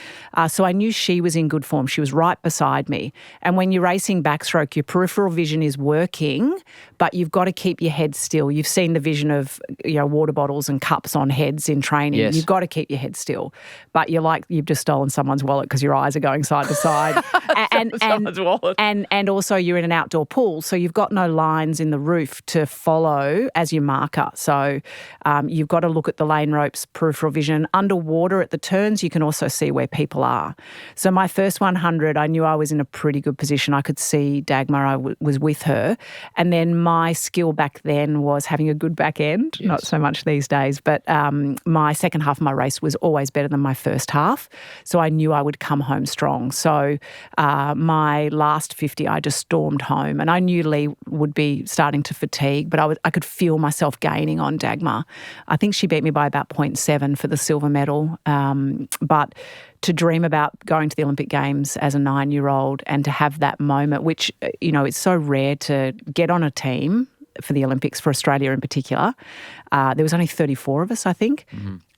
So I knew she was in good form. She was right beside me. And when you're racing backstroke, your peripheral vision is working, but you've got to keep your head still. You've seen the vision of water bottles and cups on heads in training. Yes. You've got to keep your head still. But you're like you've just stolen someone's wallet because your eyes are going side to side. Someone's wallet. And also you're in an outdoor pool, so you've got no lines in the roof to follow as your marker. So you've got to look at the lane ropes, peripheral vision. Underwater at the turns, you can also see where people are. So my first 100, I knew I was in a pretty good position. I could see Dagmar, I was with her. And then my skill back then was having a good back end, not so much these days, but my second half of my race was always better than my first half. So I knew I would come home strong. So my last 50, I just stormed home. And I knew Lee would be starting to fatigue, but I could feel myself gaining on Dagmar. I think she beat me by about 0.7 for the silver medal. But to dream about going to the Olympic Games as a 9-year-old and to have that moment, which, it's so rare to get on a team for the Olympics, for Australia in particular. There was only 34 of us, I think,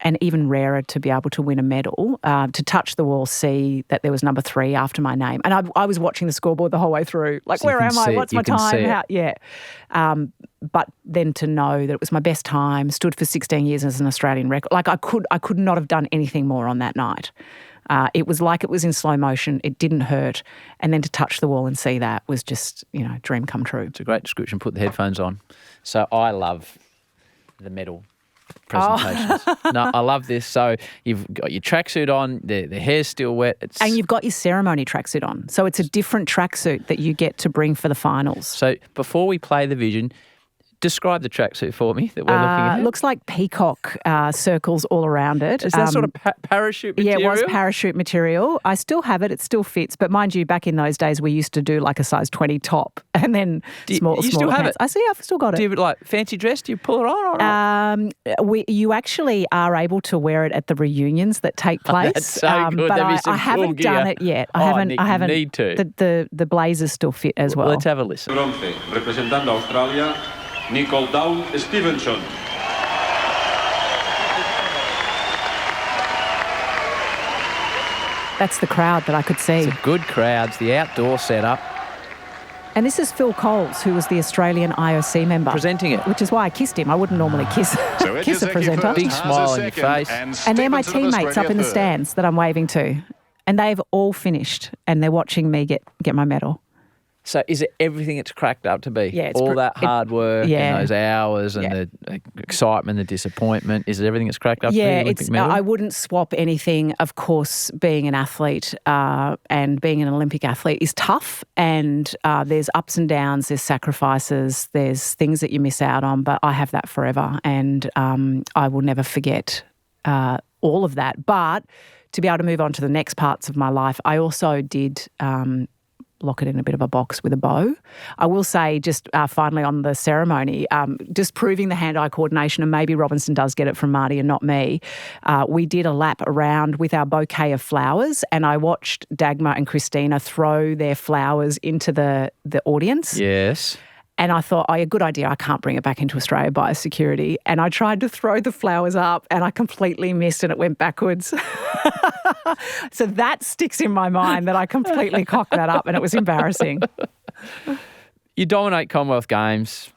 and even rarer to be able to win a medal, to touch the wall, see that there was number 3 after my name. And I was watching the scoreboard the whole way through, like, so where am I? What's my time? Yeah. But then to know that it was my best time, stood for 16 years as an Australian record, like I could not have done anything more on that night. It was like it was in slow motion. It didn't hurt. And then to touch the wall and see that was just, dream come true. It's a great description. Put the headphones on. So I love the medal presentations. No, I love this. So you've got your tracksuit on, the hair's still wet. And you've got your ceremony tracksuit on. So it's a different tracksuit that you get to bring for the finals. So before we play the vision, describe the tracksuit for me that we're looking at. It looks like peacock circles all around it. Is that sort of parachute material? Yeah, it was parachute material. I still have it. It still fits. But mind you, back in those days, we used to do like a size 20 top and then smaller still have pants. it? I see. I've still got it. Do you like fancy dress? Do you pull it on or not? You actually are able to wear it at the reunions that take place. That's so good. But There'd be some I haven't cool gear. done it yet. Nick, I haven't. You need to. The blazers still fit as well. Let's have a listen. Bronce, representando a Australia, Nicole Livingstone. That's the crowd that I could see. It's a good crowd. It's the outdoor setup. And this is Phil Coles, who was the Australian IOC member. Presenting it. Which is why I kissed him. I wouldn't normally kiss a presenter. Big smile on your face. And they're my teammates up in the stands that I'm waving to. And they've all finished and they're watching me get my medal. So is it everything it's cracked up to be? Yeah, all that hard work and those hours and the excitement, the disappointment. Is it everything it's cracked up to be? Olympic medal? I wouldn't swap anything. Of course, being an athlete and being an Olympic athlete is tough, and there's ups and downs, there's sacrifices, there's things that you miss out on, but I have that forever, and I will never forget all of that. But to be able to move on to the next parts of my life, I also did lock it in a bit of a box with a bow. I will say just finally on the ceremony, just proving the hand-eye coordination, and maybe Robinson does get it from Marty and not me, we did a lap around with our bouquet of flowers, and I watched Dagmar and Christina throw their flowers into the audience. Yes. And I thought, a good idea. I can't bring it back into Australia by security. And I tried to throw the flowers up and I completely missed and it went backwards. So that sticks in my mind that I completely cocked that up and it was embarrassing. You dominate Commonwealth Games.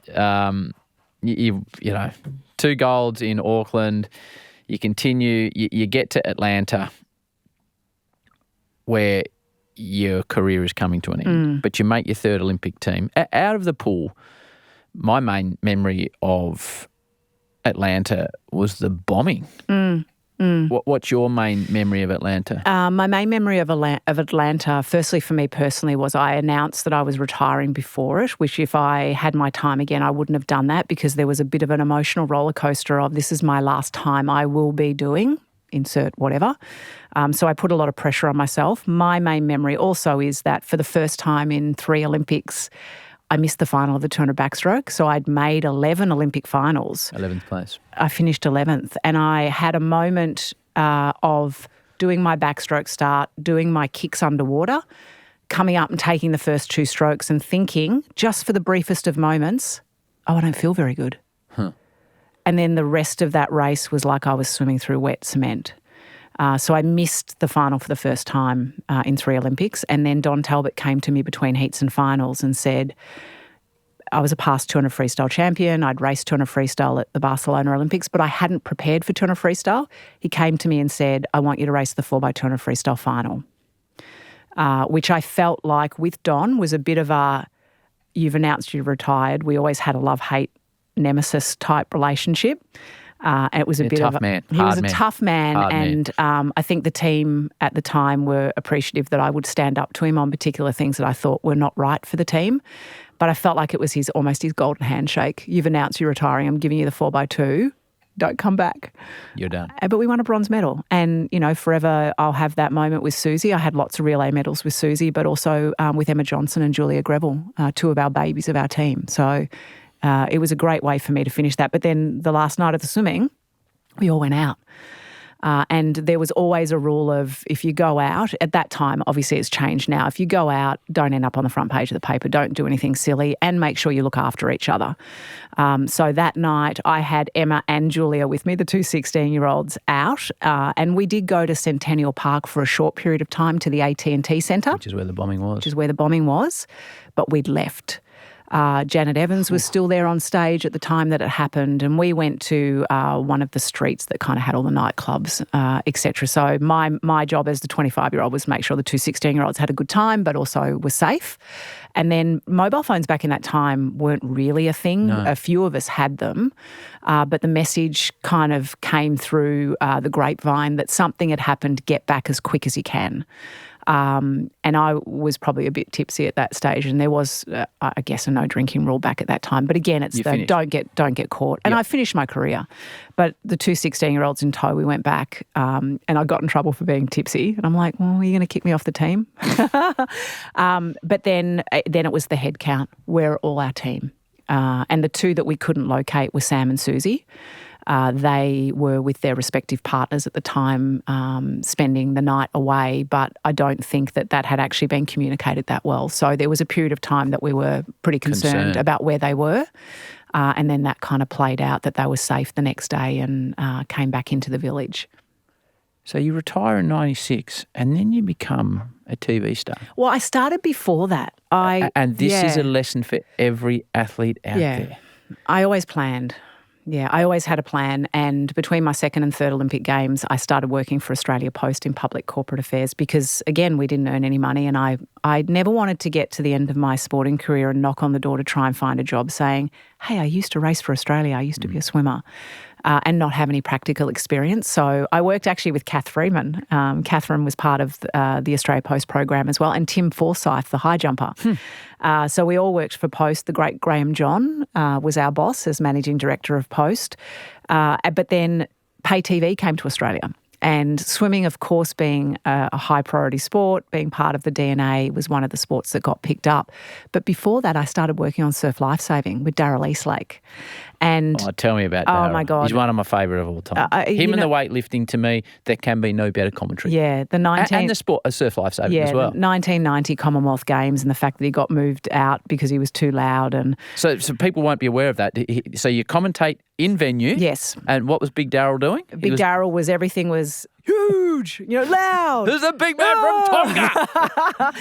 You know, 2 golds in Auckland. You continue. You get to Atlanta where your career is coming to an end, but you make your 3rd Olympic team. Out of the pool, my main memory of Atlanta was the bombing. What's your main memory of Atlanta? My main memory of Atlanta, firstly for me personally, was I announced that I was retiring before it, which if I had my time again, I wouldn't have done that because there was a bit of an emotional roller coaster of this is my last time I will be doing, insert whatever. So I put a lot of pressure on myself. My main memory also is that for the first time in 3 Olympics, I missed the final of the 200 backstroke. So I'd made 11 Olympic finals. 11th place. I finished 11th and I had a moment of doing my backstroke start, doing my kicks underwater, coming up and taking the first 2 strokes and thinking, just for the briefest of moments, oh, I don't feel very good. And then the rest of that race was like I was swimming through wet cement. So I missed the final for the first time in 3 Olympics. And then Don Talbot came to me between heats and finals and said, I was a past 200 freestyle champion. I'd raced 200 freestyle at the Barcelona Olympics, but I hadn't prepared for 200 freestyle. He came to me and said, I want you to race the 4x200 freestyle final, which I felt like with Don was a bit of a, you've announced you've retired. We always had a love-hate nemesis type relationship. And it was a bit tough of man. He Hard was a man. tough man, Hard and I think the team at the time were appreciative that I would stand up to him on particular things that I thought were not right for the team. But I felt like it was almost his golden handshake. You've announced you're retiring. I'm giving you the 4x2. Don't come back. You're done. But we won a bronze medal. And, forever I'll have that moment with Susie. I had lots of relay medals with Susie, but also with Emma Johnson and Julia Greville, 2 of our babies of our team. So it was a great way for me to finish that. But then the last night of the swimming, we all went out. And there was always a rule of if you go out, at that time, obviously it's changed now, if you go out, don't end up on the front page of the paper, don't do anything silly, and make sure you look after each other. So that night I had Emma and Julia with me, the 2 16-year-olds out, and we did go to Centennial Park for a short period of time to the AT&T Centre. Which is where the bombing was. But we'd left. Janet Evans was still there on stage at the time that it happened, and we went to one of the streets that kind of had all the nightclubs, etc. So my job as the 25-year-old was to make sure the 2 16-year-olds had a good time but also were safe. And then mobile phones back in that time weren't really a thing. No. A few of us had them, but the message kind of came through the grapevine that something had happened, get back as quick as you can. And I was probably a bit tipsy at that stage, and there was, I guess, a no drinking rule back at that time. But again, it's don't get caught. And I finished my career. But the 2 16-year-olds in tow, we went back, and I got in trouble for being tipsy. And I'm like, well, are you going to kick me off the team? But then it was the head count. We're all our team. And the 2 that we couldn't locate were Sam and Susie. They were with their respective partners at the time, spending the night away, but I don't think that had actually been communicated that well. So there was a period of time that we were pretty concerned about where they were, and then that kind of played out that they were safe the next day and came back into the village. So you retire in 96 and then you become a TV star. Well, I started before that. And this is a lesson for every athlete out there. I always planned. Yeah, I always had a plan, and between my 2nd and 3rd Olympic Games, I started working for Australia Post in public corporate affairs because, again, we didn't earn any money, and I never wanted to get to the end of my sporting career and knock on the door to try and find a job saying, hey, I used to race for Australia, I used to be a swimmer. And not have any practical experience. So I worked actually with Kath Freeman. Catherine was part of the Australia Post program as well, and Tim Forsyth, the high jumper. So we all worked for Post. The great Graham John was our boss as managing director of Post. But then pay TV came to Australia. And swimming, of course, being a high priority sport, being part of the DNA, was one of the sports that got picked up. But before that, I started working on surf lifesaving with Darryl Eastlake. And tell me about Darryl. Oh, my God. He's one of my favourite of all time. Him and the weightlifting, to me, there can be no better commentary. Yeah, and the sport of surf lifesaving as well. The 1990 Commonwealth Games and the fact that he got moved out because he was too loud. And So people won't be aware of that. So you commentate in venue. Yes. And what was Big Darryl doing? Darryl was, everything was huge, loud. There's a big man from Tonga.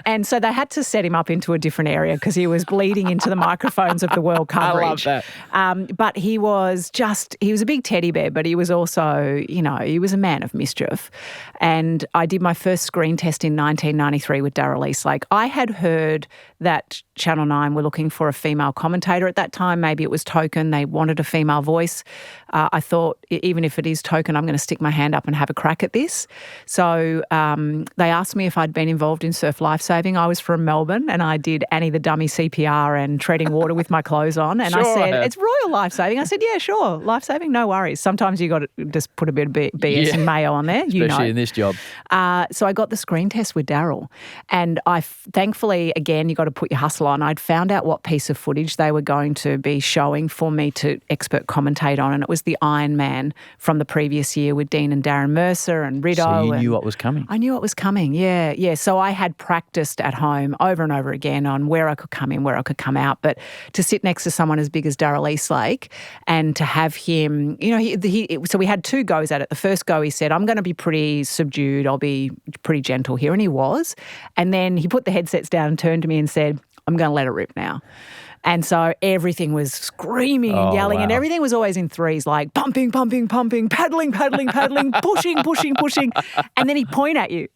and so they had to set him up into a different area because he was bleeding into the microphones of the world coverage. I love that. But he was a big teddy bear, but he was also, he was a man of mischief. And I did my first screen test in 1993 with Darryl Eastlake. I had heard that Channel 9 were looking for a female commentator at that time. Maybe it was Token. They wanted a female voice. I thought, even if it is Token, I'm going to stick my hand up and have a crack at this. So they asked me if I'd been involved in surf lifesaving. I was from Melbourne and I did Annie the Dummy CPR and treading water with my clothes on. And I said, it's Royal Lifesaving. I said, yeah, sure, lifesaving, no worries. Sometimes you got to just put a bit of BS and mayo on there. Especially in this job. So I got the screen test with Daryl. And thankfully, again, you got to put your hustle on. I'd found out what piece of footage they were going to be showing for me to expert commentate on. And it was the Ironman from the previous year with Dean and Darren Mercer and Rideau. So you knew what was coming. I knew what was coming, yeah. So I had practiced at home over and over again on where I could come in, where I could come out. But to sit next to someone as big as Daryl Eastlake and to have him, so we had 2 goes at it. The first go he said, I'm going to be pretty subdued. I'll be pretty gentle here. And he was. And then he put the headsets down and turned to me and said, I'm going to let it rip now. And so everything was screaming and yelling, and everything was always in threes, like pumping, pumping, pumping, paddling, paddling, paddling, pushing, pushing, pushing. And then he'd point at you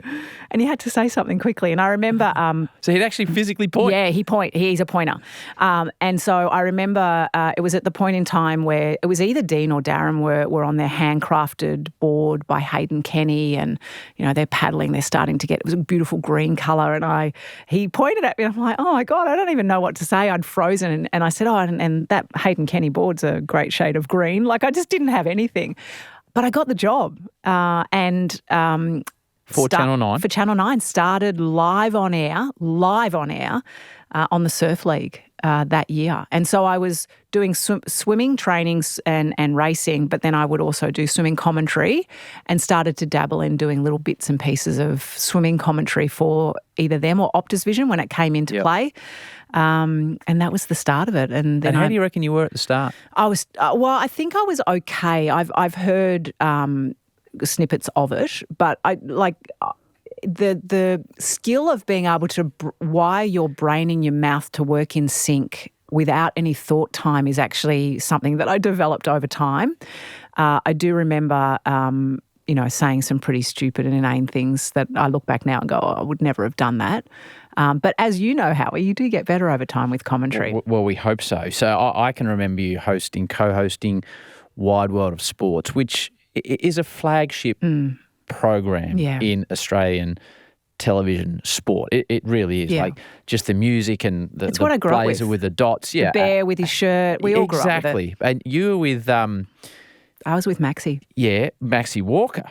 and you had to say something quickly. And I remember... so he'd actually physically point? Yeah, he's a pointer. And so I remember it was at the point in time where it was either Dean or Darren were on their handcrafted board by Hayden Kenny and, they're paddling, they're starting to get... It was a beautiful green colour and he pointed at me and I'm like, oh my God, I don't even know what to say. I'd frozen and I said, and that Hayden Kenny board's a great shade of green. Like I just didn't have anything. But I got the job for Channel 9? For Channel 9, started live on air on the Surf League that year. And so I was doing swimming trainings and racing, but then I would also do swimming commentary and started to dabble in doing little bits and pieces of swimming commentary for either them or Optus Vision when it came into play. And that was the start of it. And then how do you reckon you were at the start? I was, I think I was okay. I've heard snippets of it, but the skill of being able to wire your brain and your mouth to work in sync without any thought time is actually something that I developed over time. I do remember, saying some pretty stupid and inane things that I look back now and go, I would never have done that. But as you know, Howie, you do get better over time with commentary. Well, we hope so. So I can remember you co-hosting Wide World of Sports, which is a flagship program in Australian television sport. It really is. Like just the music and the blazer with the dots. Yeah, the bear with his shirt. We all grew up with it. Exactly. And you were with... I was with Maxie. Yeah, Maxie Walker.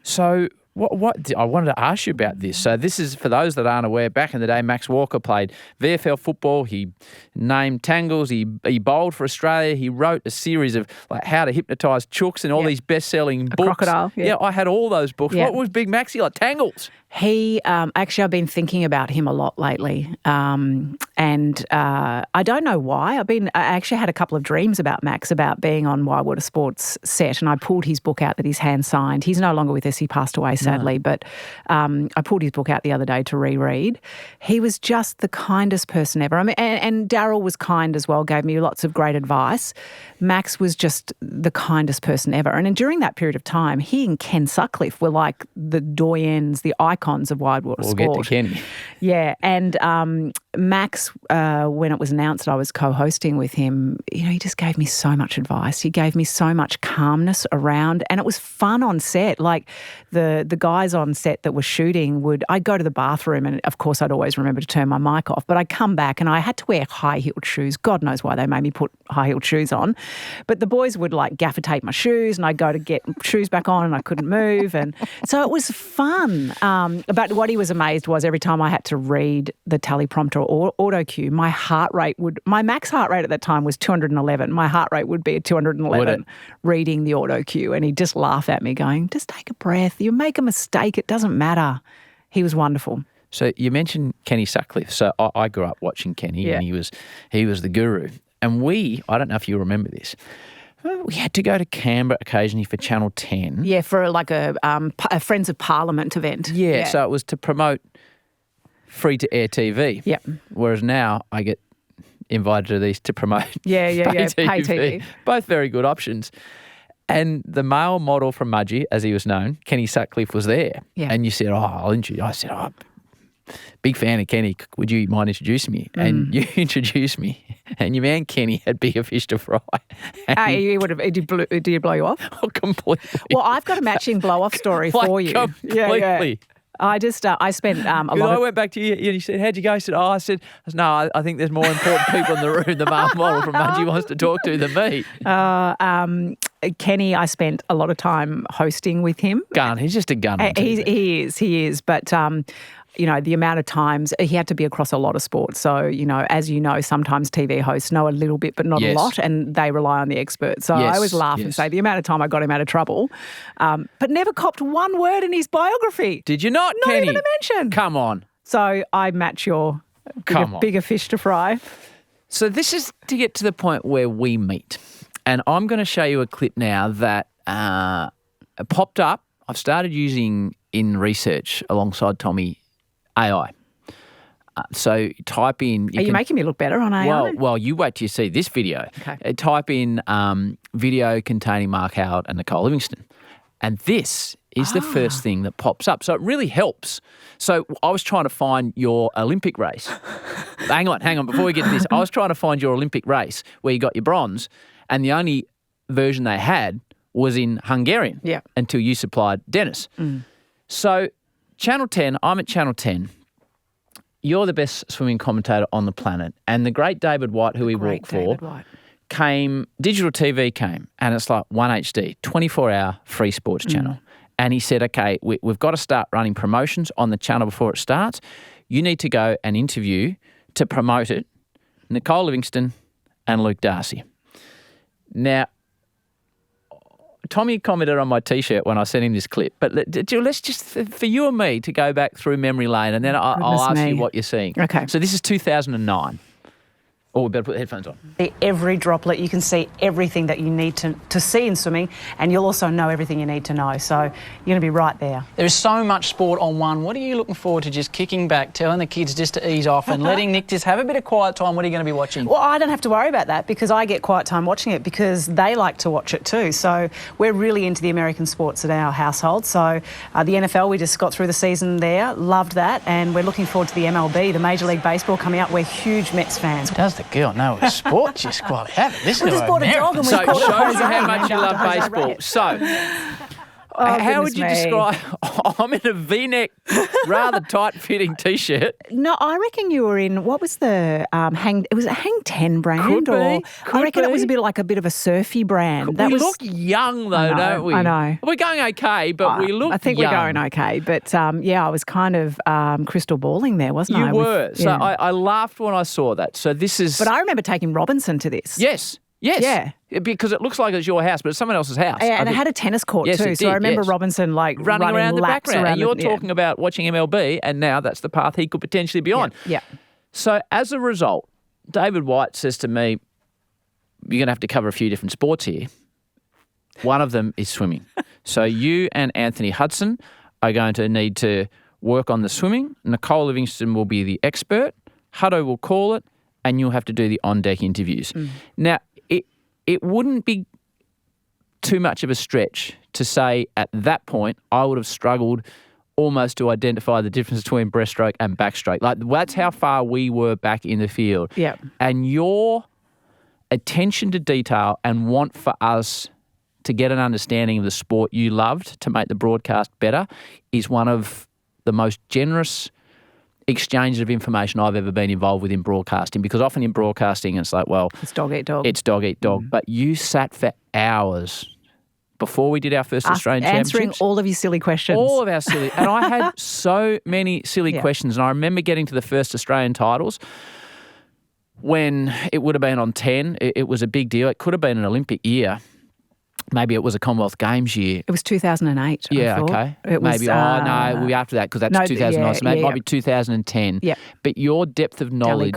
So what I wanted to ask you about this. So this is, for those that aren't aware, back in the day, Max Walker played VFL football. He named tangles. He bowled for Australia. He wrote a series of like How to Hypnotise Chooks and all these best-selling books. Crocodile. Yeah, I had all those books. Yeah. What was Big Maxie like? Tangles. He actually, I've been thinking about him a lot lately, and I don't know why. I actually had a couple of dreams about Max, about being on Wide World of Sports set, and I pulled his book out that he's hand signed. He's no longer with us; he passed away sadly. But I pulled his book out the other day to reread. He was just the kindest person ever. I mean, and Daryl was kind as well; gave me lots of great advice. Max was just the kindest person ever, and during that period of time, he and Ken Sutcliffe were like the doyens, the icons of Wide World of Sport. We'll get to Kenny. Yeah, and Max, when it was announced that I was co-hosting with him, he just gave me so much advice. He gave me so much calmness around, and it was fun on set. Like the guys on set that were shooting I'd go to the bathroom, and of course I'd always remember to turn my mic off, but I'd come back and I had to wear high-heeled shoes. God knows why they made me put high-heeled shoes on. But the boys would like gaffer tape my shoes, and I'd go to get shoes back on and I couldn't move. And so it was fun. But what he was amazed was every time I had to read the teleprompter or auto cue, my max heart rate at that time was 211. My heart rate would be at 211 reading the auto cue. And he'd just laugh at me going, just take a breath. You make a mistake, it doesn't matter. He was wonderful. So you mentioned Kenny Sutcliffe. So I grew up watching Kenny and he was the guru. And I don't know if you remember this, we had to go to Canberra occasionally for Channel 10. Yeah, for like a Friends of Parliament event. Yeah, so it was to promote free-to-air TV. Yep. Whereas now I get invited to these to promote pay TV. Both very good options. And the male model from Mudgee, as he was known, Kenny Sutcliffe, was there. Yeah. And you said, I'll introduce you. I said, big fan of Kenny. Would you mind introducing me? And you introduced me. And your man Kenny had bigger fish to fry. Did you blow you off? Oh, completely. Well, I've got a matching blow-off story for you. Completely. I spent a lot I went back to you and you said, how'd you go? I said, no, I think there's more important people in the room, the male model from Mudgee wants to talk to than me. Kenny, I spent a lot of time hosting with him. Gun. He's just a gun. He is. But, the amount of times he had to be across a lot of sports. So, as you know, sometimes TV hosts know a little bit but not a lot, and they rely on the experts. So I always laugh and say the amount of time I got him out of trouble, but never copped one word in his biography. Did you not, Kenny? Not even a mention. Come on. So I match your bigger fish to fry. So this is to get to the point where we meet. And I'm going to show you a clip now that popped up. I've started using in research alongside Tommy AI. So type in... Are you making me look better on AI? Well, you wait till you see this video. Okay. Type in video containing Mark Howard and Nicole Livingstone. And this is the first thing that pops up. So it really helps. So I was trying to find your Olympic race. Hang on. Before we get to this, I was trying to find your Olympic race where you got your bronze, and the only version they had was in Hungarian until you supplied Dennis. So Channel 10, I'm at Channel 10. You're the best swimming commentator on the planet. And the great David White, who we worked for, digital TV came, and it's like 1HD, 24-hour free sports channel. And he said, okay, we've got to start running promotions on the channel before it starts. You need to go and interview to promote it Nicole Livingstone and Luke Darcy. Now, Tommy commented on my T-shirt when I sent him this clip, but let's just, for you and me, to go back through memory lane, and then I'll ask you what you're seeing. Okay. So this is 2009. Oh, we better put the headphones on. Every droplet, you can see everything that you need to see in swimming, and you'll also know everything you need to know. So you're going to be right there. There's so much sport on one. What are you looking forward to just kicking back, telling the kids just to ease off and letting Nick just have a bit of quiet time? What are you going to be watching? Well, I don't have to worry about that because I get quiet time watching it because they like to watch it too. So we're really into the American sports at our household. So the NFL, we just got through the season there, loved that, and we're looking forward to the MLB, the Major League Baseball coming out. We're huge Mets fans. Does the girl know it's sport? Just quite have it. Listen We just bought a dog and we So it called it shows you Jose. how much you love baseball. So, how would you describe... I'm in a V-neck, rather tight-fitting T-shirt. No, I reckon you were in, what was the Hang 10 brand? Could be. I reckon it was a bit of a surfy brand. We look young, though, don't we? I know. We're going okay, but we look I think young. we're going okay. But, I was kind of crystal balling there, wasn't I? You were. So I laughed when I saw that. So this is... But I remember taking Robinson to this. Yes. Yeah. Because it looks like it's your house, but it's someone else's house. And it had a tennis court too. So I remember Robinson running around the laps background. And you're yeah. talking about watching MLB, and now that's the path he could potentially be on. Yeah. So as a result, David White says to me, you're going to have to cover a few different sports here. One of them is swimming. So you and Anthony Hudson are going to need to work on the swimming. Nicole Livingstone will be the expert. Hutto will call it, and you'll have to do the on-deck interviews. Now, it wouldn't be too much of a stretch to say at that point I would have struggled almost to identify the difference between breaststroke and backstroke. Like, that's how far we were back in the field. Yeah. And your attention to detail and want for us to get an understanding of the sport you loved to make the broadcast better is one of the most generous exchanges of information I've ever been involved with in broadcasting, because often in broadcasting it's like, well, it's dog eat dog. It's dog eat dog. But you sat for hours before we did our first Australian answering Championships. all of your silly questions. All of our silly. And I had so many silly questions. And I remember getting to the first Australian titles when it would have been on 10. It was a big deal. It could have been an Olympic year. Maybe it was a Commonwealth Games year. It was 2008. Yeah, I thought. okay. It was, maybe. No, we'll be after that because that's 2009. So maybe it might be 2010. Yeah. But your depth of knowledge.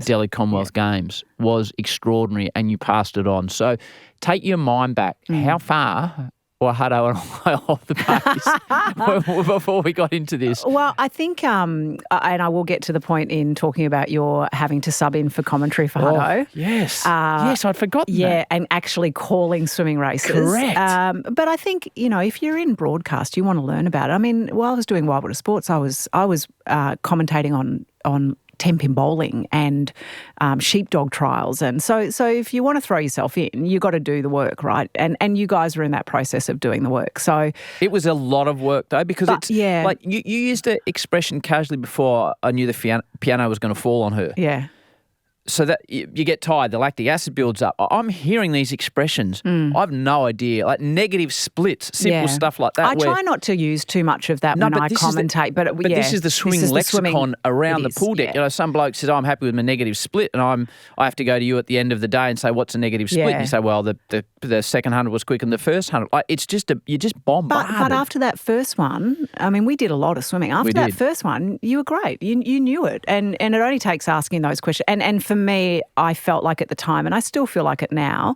Delhi Commonwealth Games was extraordinary, and you passed it on. So take your mind back. How far or Hutto and I off the pace before we got into this? Well, I think, and I will get to the point in talking about your having to sub in for commentary for Hutto. Yes. Yes, I'd forgotten that. Yeah, and actually calling swimming races. Correct. But I think, if you're in broadcast, you want to learn about it. I mean, while I was doing Wild Water Sports, I was commentating on 10-pin bowling and sheepdog trials. And so if you want to throw yourself in, you got to do the work, right? And you guys were in that process of doing the work. So it was a lot of work, though, because like you used the expression casually before I knew the piano was going to fall on her. Yeah. So that you get tired, the lactic acid builds up. I'm hearing these expressions. I've no idea, like negative splits, simple stuff like that. I try not to use too much of that when I commentate. But this is the swimming lexicon around the pool deck. Yeah. Some bloke says, I'm happy with my negative split, and I have to go to you at the end of the day and say, what's a negative split? And you say, well, the second 100 was quicker than the first 100. Like, it's just you're just bombarded. But after that first one, I mean, we did a lot of swimming. After that first one, you were great. You knew it. And it only takes asking those questions. And for me, I felt like at the time, and I still feel like it now,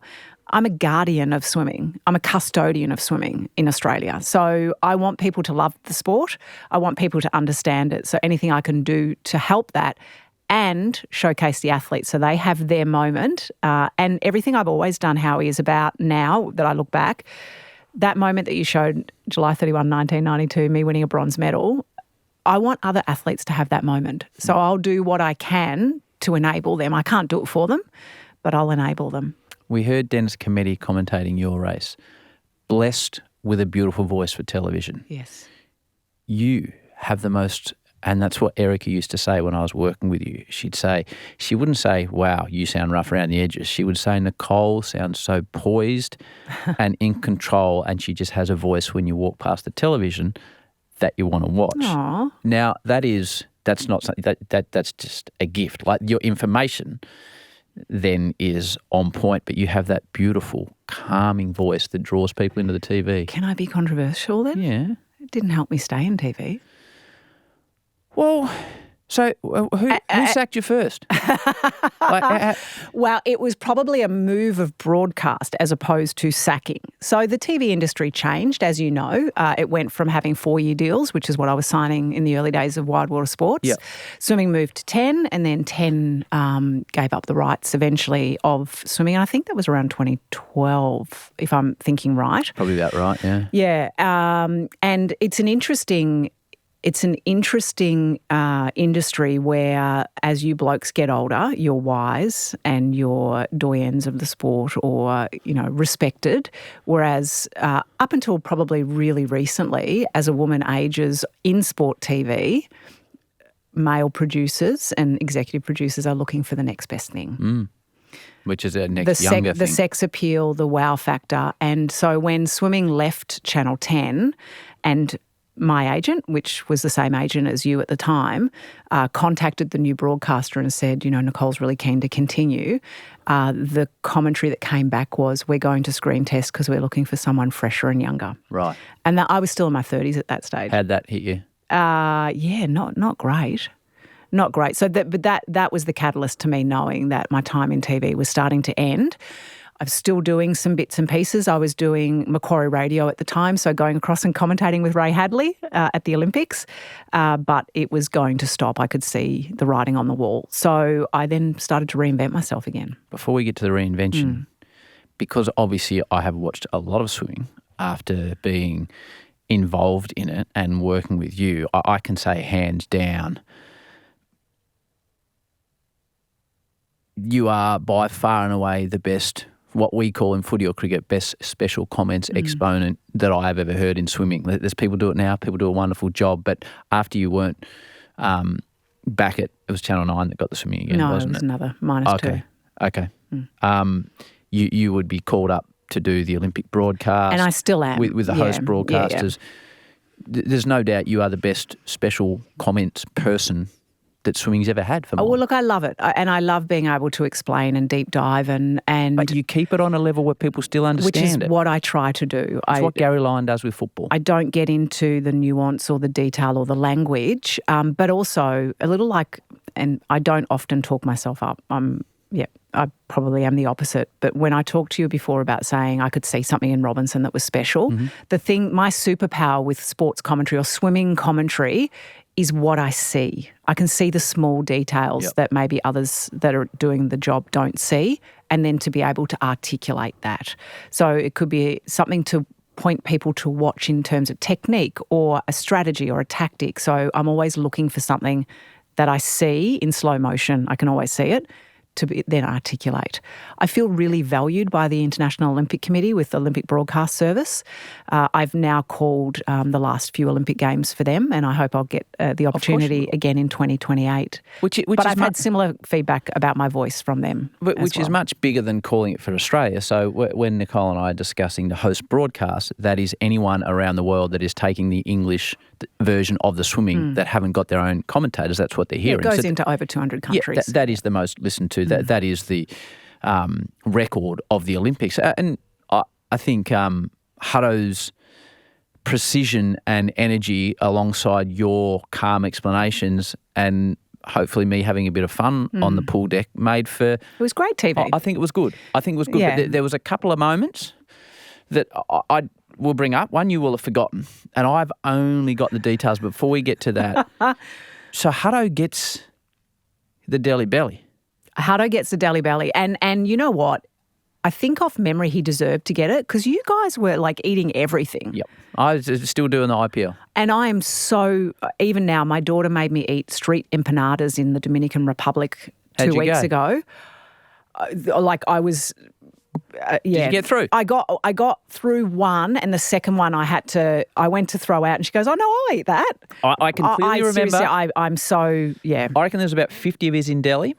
I'm a guardian of swimming. I'm a custodian of swimming in Australia. So I want people to love the sport. I want people to understand it. So anything I can do to help that and showcase the athletes so they have their moment. And everything I've always done, Howie, is about now that I look back, that moment that you showed, July 31, 1992, me winning a bronze medal, I want other athletes to have that moment. So I'll do what I can to enable them. I can't do it for them, but I'll enable them. We heard Dennis Cometti commentating your race. Blessed with a beautiful voice for television. Yes. You have the most, and that's what Erica used to say when I was working with you. She wouldn't say, wow, you sound rough around the edges. She would say, Nicole sounds so poised and in control, and she just has a voice when you walk past the television that you want to watch. Aww. Now, that's not something that's just a gift. Like your information then is on point, but you have that beautiful, calming voice that draws people into the TV. Can I be controversial then? Yeah. It didn't help me stay in TV. Well, so who sacked you first? Well, it was probably a move of broadcast as opposed to sacking. So the TV industry changed, as you know. It went from having 4-year deals, which is what I was signing in the early days of Wide Water Sports. Yep. Swimming moved to 10, and then 10 gave up the rights eventually of swimming. And I think that was around 2012, if I'm thinking right. Probably about right, yeah. Yeah, and it's an interesting industry where as you blokes get older, you're wise and you're doyens of the sport or, respected. Whereas up until probably really recently, as a woman ages in sport TV, male producers and executive producers are looking for the next best thing. Which is a next younger thing. The sex appeal, the wow factor. And so when swimming left Channel 10 and my agent, which was the same agent as you at the time, contacted the new broadcaster and said, Nicole's really keen to continue. The commentary that came back was, we're going to screen test because we're looking for someone fresher and younger. Right. And I was still in my 30s at that stage. How'd that hit you? Not great. Not great. So that was the catalyst to me knowing that my time in TV was starting to end. I'm still doing some bits and pieces. I was doing Macquarie Radio at the time, so going across and commentating with Ray Hadley at the Olympics, but it was going to stop. I could see the writing on the wall. So I then started to reinvent myself again. Before we get to the reinvention, because obviously I have watched a lot of swimming after being involved in it and working with you, I can say hands down, you are by far and away the best, what we call in footy or cricket, best special comments exponent that I have ever heard in swimming. There's people do it now, people do a wonderful job, but after you weren't back at, it was Channel 9 that got the swimming again, wasn't it? No, it was another -2. Okay. You would be called up to do the Olympic broadcast. And I still am. With the host broadcasters. Yeah. There's no doubt you are the best special comments person that swimming's ever had for me. Oh, well, look, I love it. And I love being able to explain and deep dive and But you keep it on a level where people still understand it. Which is what I try to do. It's what Gary Lyon does with football. I don't get into the nuance or the detail or the language, but also a little like, and I don't often talk myself up. I'm Yeah, I probably am the opposite. But when I talked to you before about saying I could see something in Robinson that was special, my superpower with sports commentary or swimming commentary is what I see. I can see the small details that maybe others that are doing the job don't see, and then to be able to articulate that. So it could be something to point people to watch in terms of technique or a strategy or a tactic. So I'm always looking for something that I see in slow motion. I can always see it, to then articulate. I feel really valued by the International Olympic Committee with the Olympic Broadcast Service. I've now called the last few Olympic Games for them, and I hope I'll get the opportunity again in 2028. But I've had similar feedback about my voice from them. Which is much bigger than calling it for Australia. So when Nicole and I are discussing the host broadcast, that is anyone around the world that is taking the English version of the swimming that haven't got their own commentators. That's what they're hearing. It goes into over 200 countries. Yeah, that is the most listened to. That is the record of the Olympics. And I think Hutto's precision and energy alongside your calm explanations and hopefully me having a bit of fun on the pool deck made for... It was great TV. I think it was good. Yeah. But there was a couple of moments that I will bring up. One you will have forgotten, and I've only got the details. Before we get to that, so Hutto gets the Delhi belly. Hutto gets the Delhi belly. And you know what? I think off memory he deserved to get it because you guys were like eating everything. Yep. I was still doing the IPL. And I am so, even now, my daughter made me eat street empanadas in the Dominican Republic 2 weeks ago. Like I was... Did you get through? I got through one, and the second one I went to throw out, and she goes, "Oh no, I'll eat that." I can clearly remember. I'm so I reckon there's about 50 of us in Delhi.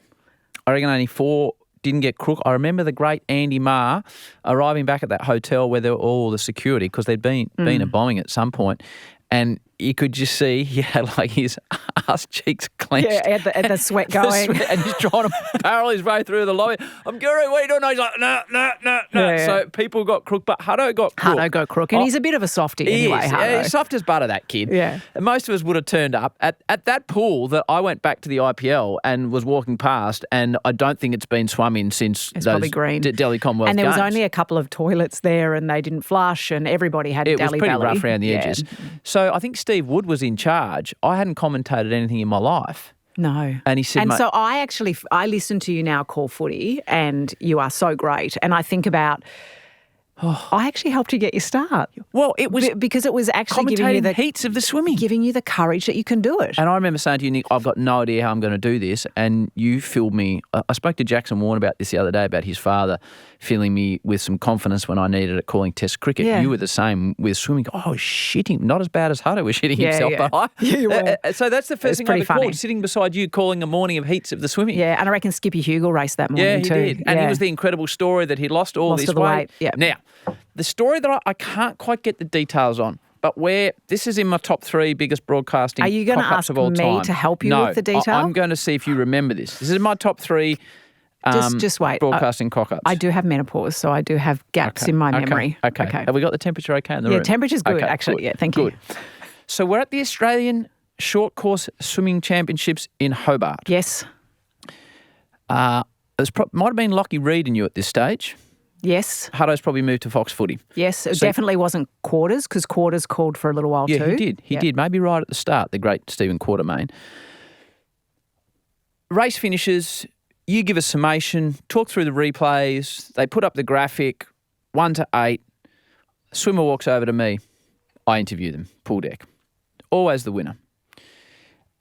I reckon only 4 didn't get crook. I remember the great Andy Marr arriving back at that hotel where there were all the security because there'd been a bombing at some point, and you could just see he had like his ass cheeks clenched. Yeah, and the sweat going. And he's trying to barrel his way through the lobby. I'm Guru, what are you doing? He's like, no. Yeah. So people got crook, but Hutto got crook. Hutto got crook. And he's a bit of a softie anyway, Hutto. Yeah, he's soft as butter, that kid. Yeah. And most of us would have turned up. At that pool that I went back to the IPL and was walking past, and I don't think it's been swum in since it's those probably green. Delhi Commonwealth And there was Games. only a couple of toilets there and they didn't flush and everybody had It Delhi was pretty belly. rough around the edges. So I think Steve Wood was in charge. I hadn't commentated anything in my life. No. And he said, and mate, so I listen to you now call footy and you are so great. And I think about, I actually helped you get your start. Well, it was because it was actually giving you the heats of the swimming, giving you the courage that you can do it. And I remember saying to you, Nick, I've got no idea how I'm going to do this. And you filled me. I spoke to Jackson Warren about this the other day about his father filling me with some confidence when I needed it calling Test cricket. Yeah. You were the same with swimming. Oh, shitting, not as bad as Hutto was shitting himself, but you were. So that's the first thing I recalled, sitting beside you calling a morning of heats of the swimming. Yeah, and I reckon Skippy Hugel raced that morning too. Yeah, he did. And it was the incredible story that he lost all this weight. Yeah. Now, the story that I can't quite get the details on, but this is in my top 3 biggest broadcasting Are you going to cock-ups ask of all me time. to help you No, with the detail? I'm going to see if you remember this. This is my top 3 just wait. broadcasting cock-ups. I do have menopause, so I do have gaps in my memory. Okay. Have we got the temperature okay in the room? Yeah, temperature's good, actually. Good. Yeah, thank you. Good. So we're at the Australian Short Course Swimming Championships in Hobart. Yes. Might have been Lockie Reed and you at this stage. Yes. Hutto's probably moved to Fox Footy. Yes, it definitely wasn't Quarters because Quarters called for a little while too. Yeah, he did. He did. Maybe right at the start, the great Stephen Quartermain. Race finishes, you give a summation, talk through the replays, they put up the graphic, 1 to 8. Swimmer walks over to me. I interview them, pool deck. Always the winner.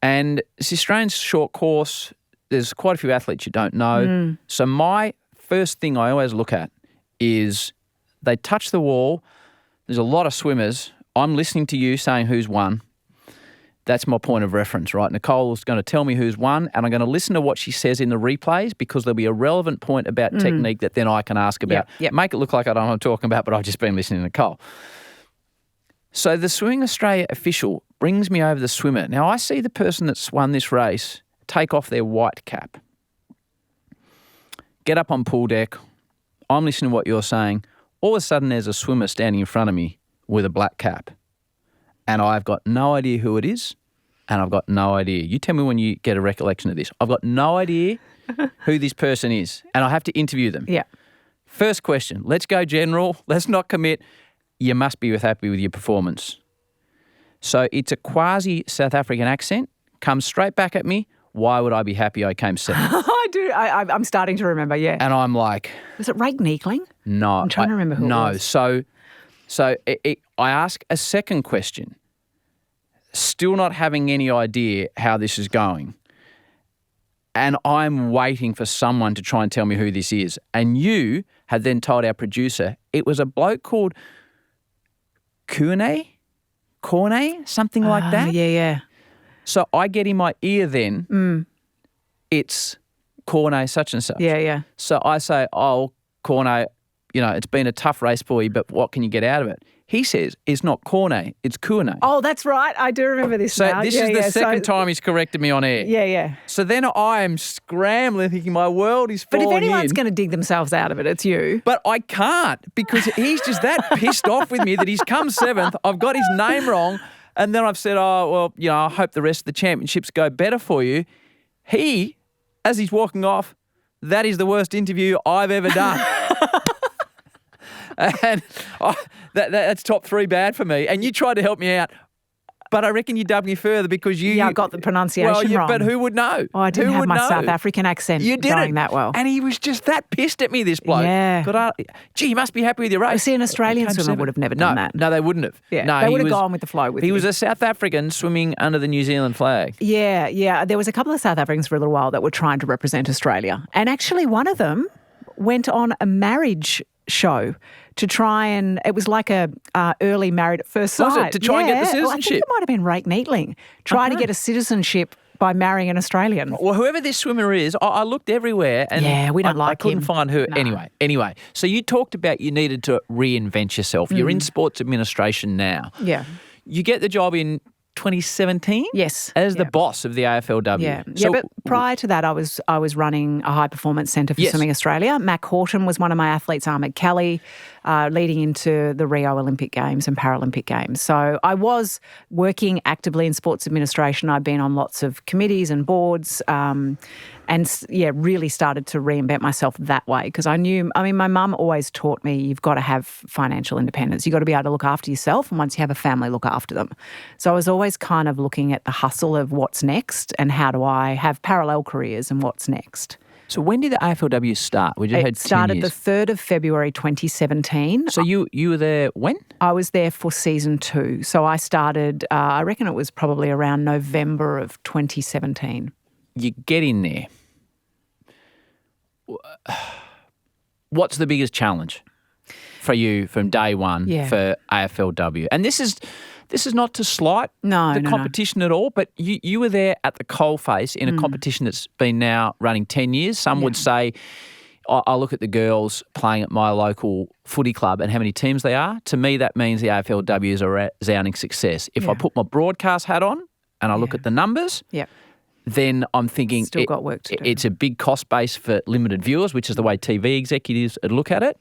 And it's the Australian short course. There's quite a few athletes you don't know. So my first thing I always look at is they touch the wall. There's a lot of swimmers. I'm listening to you saying who's won. That's my point of reference, right? Nicole's going to tell me who's won, and I'm going to listen to what she says in the replays because there'll be a relevant point about technique that then I can ask about. Yep. Make it look like I don't know what I'm talking about, but I've just been listening to Nicole. So the Swimming Australia official brings me over the swimmer. Now, I see the person that's won this race take off their white cap, get up on pool deck. I'm listening to what you're saying. All of a sudden, there's a swimmer standing in front of me with a black cap. And I've got no idea who it is. and I've got no idea. You tell me when you get a recollection of this. I've got no idea who this person is, and I have to interview them. Yeah. First question, let's go general. Let's not commit. You must be happy with your performance. So it's a quasi-South African accent, comes straight back at me. Why would I be happy I came seventh? I do. I'm starting to remember, yeah. And I'm like... Was it Rake Neekling? No. I'm trying to remember who it was. No. So I ask a second question, still not having any idea how this is going. And I'm waiting for someone to try and tell me who this is. And you had then told our producer it was a bloke called Corne, something like that. Yeah. So I get in my ear then, it's Corne such and such. Yeah. So I say, oh, Corne, it's been a tough race for you, but what can you get out of it? He says, it's not Corne, it's Corne. Oh, that's right. I do remember this So now. this is the second time he's corrected me on air. Yeah. So then I am scrambling, thinking my world is falling in. But if anyone's going to dig themselves out of it, it's you. But I can't, because he's just that pissed off with me that he's come seventh. I've got his name wrong. And then I've said, I hope the rest of the championships go better for you. He, as he's walking off, that is the worst interview I've ever done. And that's top 3 bad for me. And you tried to help me out. But I reckon you dubbed me further because you... Yeah, I got the pronunciation wrong. But who would know? Oh, I didn't who have would my know? South African accent going that well. And he was just that pissed at me, this bloke. Yeah. But you must be happy with your race. See, an Australian swimmer would have never done that. No, they wouldn't have. Yeah, no, they would have gone with the flow with He you. was a South African swimming under the New Zealand flag. Yeah. There was a couple of South Africans for a little while that were trying to represent Australia. And actually one of them went on a marriage show to try and... It was like a early married at first sight. Was it? To try and get the citizenship? Well, I think it might have been Rake Neekling. Try to get a citizenship by marrying an Australian. Well, whoever this swimmer is, I looked everywhere and we don't like I couldn't him. find who. No. Anyway, so you talked about you needed to reinvent yourself. You're in sports administration now. Yeah. You get the job in 2017? Yes. As the boss of the AFLW. Yeah, but prior to that, I was running a high performance centre for Swimming Australia. Mac Horton was one of my athletes, Ahmed Kelly, leading into the Rio Olympic Games and Paralympic Games. So I was working actively in sports administration. I'd been on lots of committees and boards really started to reinvent myself that way because my mum always taught me you've got to have financial independence. You've got to be able to look after yourself, and once you have a family, look after them. So I was always kind of looking at the hustle of what's next and how do I have parallel careers and what's next. So when did the AFLW start? It started the 3rd of February 2017. So you were there when? I was there for season 2. So I started, I reckon it was probably around November of 2017. You get in there. What's the biggest challenge for you from day one for AFLW? And this is not to slight the competition at all, but you were there at the coalface in a competition that's been now running 10 years. Some would say, I look at the girls playing at my local footy club and how many teams they are. To me, that means the AFLW is a resounding success. If I put my broadcast hat on and I look at the numbers, then I'm thinking still got work to do. It's a big cost base for limited viewers, which is the way TV executives would look at it.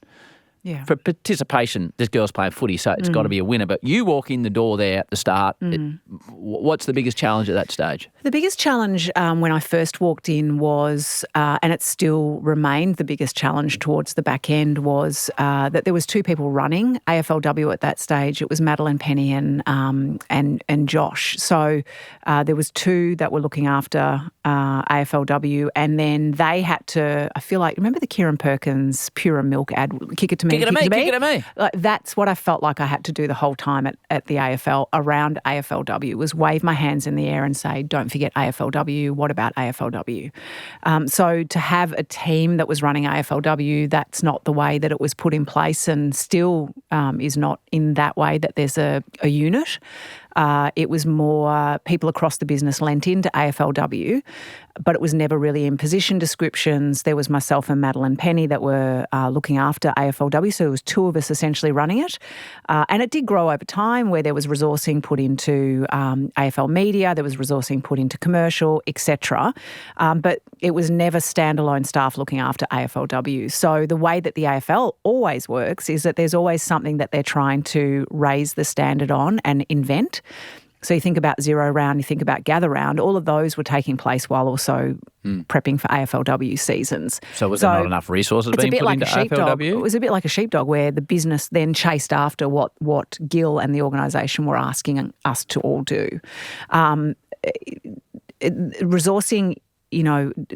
Yeah. For participation, there's girls playing footy, so it's got to be a winner. But you walk in the door there at the start. What's the biggest challenge at that stage? The biggest challenge when I first walked in was, and it still remained the biggest challenge towards the back end, was that there was 2 people running AFLW at that stage. It was Madeline Penny and Josh. So there was 2 that were looking after AFLW, and then they had to. I feel like remember the Kieran Perkins Pura Milk ad? Kick it to me. Kick it at me. Like, that's what I felt like I had to do the whole time at the AFL around AFLW was wave my hands in the air and say, don't forget AFLW. What about AFLW? So to have a team that was running AFLW, that's not the way that it was put in place and still is not in that way that there's a unit. It was more people across the business lent into AFLW, but it was never really in position descriptions. There was myself and Madeline Penny that were looking after AFLW, so it was 2 of us essentially running it. And it did grow over time where there was resourcing put into AFL media, there was resourcing put into commercial, etc. But it was never standalone staff looking after AFLW. So the way that the AFL always works is that there's always something that they're trying to raise the standard on and invent. So you think about zero round, you think about gather round, all of those were taking place while also prepping for AFLW seasons. So was there not enough resources being put into AFLW? It was a bit like a sheepdog where the business then chased after what Gil and the organisation were asking us to all do. Resourcing,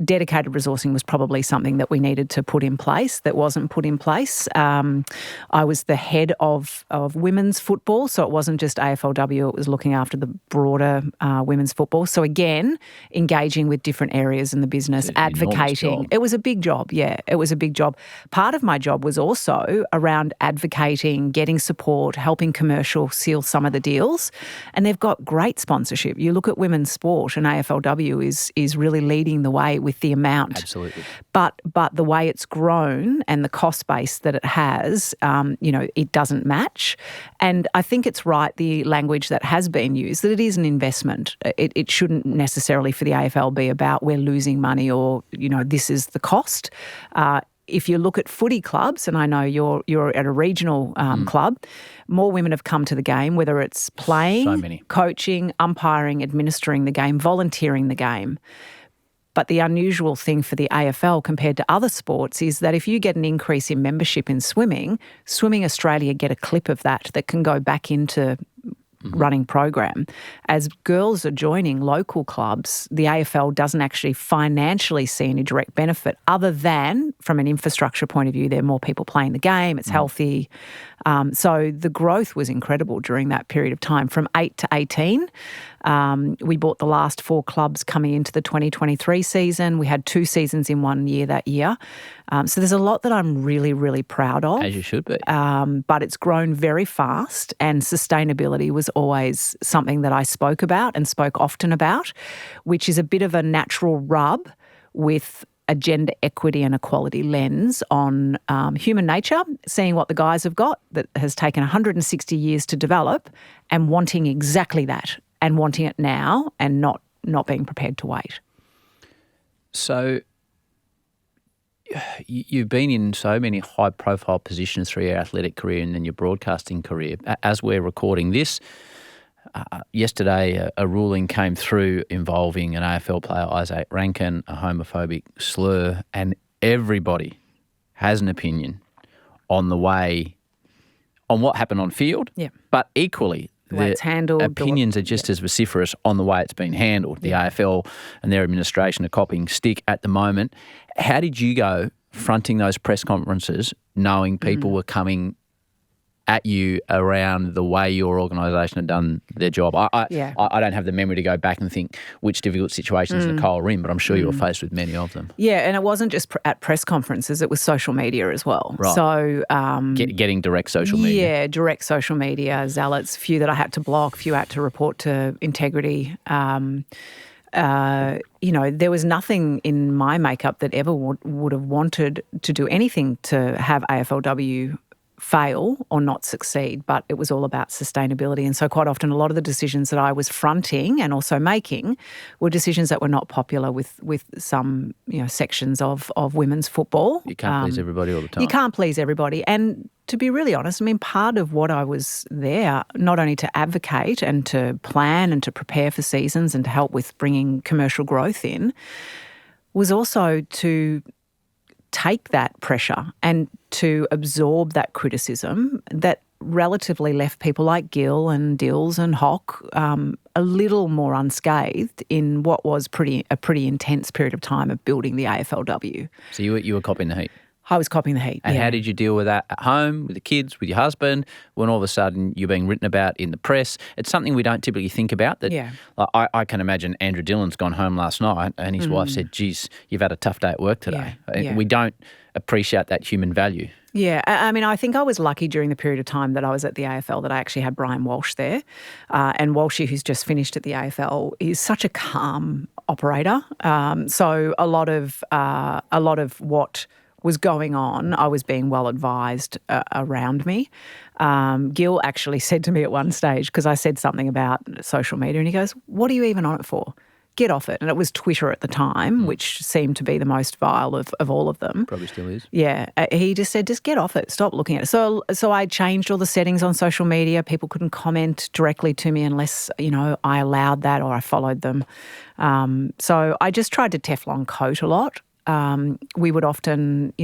dedicated resourcing was probably something that we needed to put in place that wasn't put in place. I was the head of women's football, so it wasn't just AFLW, it was looking after the broader women's football. So again, engaging with different areas in the business, advocating. It was a big job, it was a big job. Part of my job was also around advocating, getting support, helping commercial seal some of the deals. And they've got great sponsorship. You look at women's sport and AFLW is really leading the way with the amount. Absolutely. But the way it's grown and the cost base that it has, it doesn't match. And I think it's right, the language that has been used, that it is an investment. It shouldn't necessarily for the AFL be about we're losing money or, this is the cost. If you look at footy clubs, and I know you're at a regional club, more women have come to the game, whether it's playing, coaching, umpiring, administering the game, volunteering the game. But the unusual thing for the AFL compared to other sports is that if you get an increase in membership in Swimming Australia get a clip of that can go back into running program. As girls are joining local clubs, the AFL doesn't actually financially see any direct benefit other than from an infrastructure point of view. There are more people playing the game, it's healthy. So the growth was incredible during that period of time. From 8 to 18, we bought the last 4 clubs coming into the 2023 season. We had 2 seasons in 1 year that year. So there's a lot that I'm really, really proud of. As you should be. But it's grown very fast, and sustainability was always something that I spoke about and spoke often about, which is a bit of a natural rub with a gender equity and equality lens on human nature, seeing what the guys have got that has taken 160 years to develop and wanting exactly that and wanting it now and not being prepared to wait. So you've been in so many high-profile positions through your athletic career and then your broadcasting career. As we're recording this, yesterday a ruling came through involving an AFL player, Isaac Rankin, a homophobic slur, and everybody has an opinion on what happened on field, but equally the way it's handled. Opinions are just as vociferous on the way it's been handled. The AFL and their administration are copying stick at the moment. How did you go fronting those press conferences knowing people were coming at you around the way your organisation had done their job? I don't have the memory to go back and think which difficult situations Nicole were in, but I'm sure you were faced with many of them. Yeah, and it wasn't just at press conferences, it was social media as well. Right. So getting direct social media. Yeah, direct social media, zealots, a few that I had to block, a few I had to report to Integrity. There was nothing in my makeup that ever would have wanted to do anything to have AFLW fail or not succeed, but it was all about sustainability. And so quite often a lot of the decisions that I was fronting and also making were decisions that were not popular with some sections of women's football. You can't please everybody all the time. You can't please everybody. And to be really honest, part of what I was there, not only to advocate and to plan and to prepare for seasons and to help with bringing commercial growth in, was also to take that pressure and to absorb that criticism that relatively left people like Gil and Dills and Hock a little more unscathed in what was a pretty intense period of time of building the AFLW. So you were copying the heat? I was copying the heat. And how did you deal with that at home, with the kids, with your husband, when all of a sudden you're being written about in the press? It's something we don't typically think about. I can imagine Andrew Dillon's gone home last night and his wife said, geez, you've had a tough day at work today. Yeah. We don't appreciate that human value. Yeah, I think I was lucky during the period of time that I was at the AFL that I actually had Brian Walsh there. And Walshy, who's just finished at the AFL, is such a calm operator. So a lot of what was going on, I was being well advised around me. Gil actually said to me at one stage, because I said something about social media, and he goes, "What are you even on it for? get off it. And it was Twitter at the time, which seemed to be the most vile of all of them. Probably still is. Yeah. He just said, just get off it. Stop looking at it. So I changed all the settings on social media. People couldn't comment directly to me unless, I allowed that or I followed them. So I just tried to Teflon coat a lot. We would often,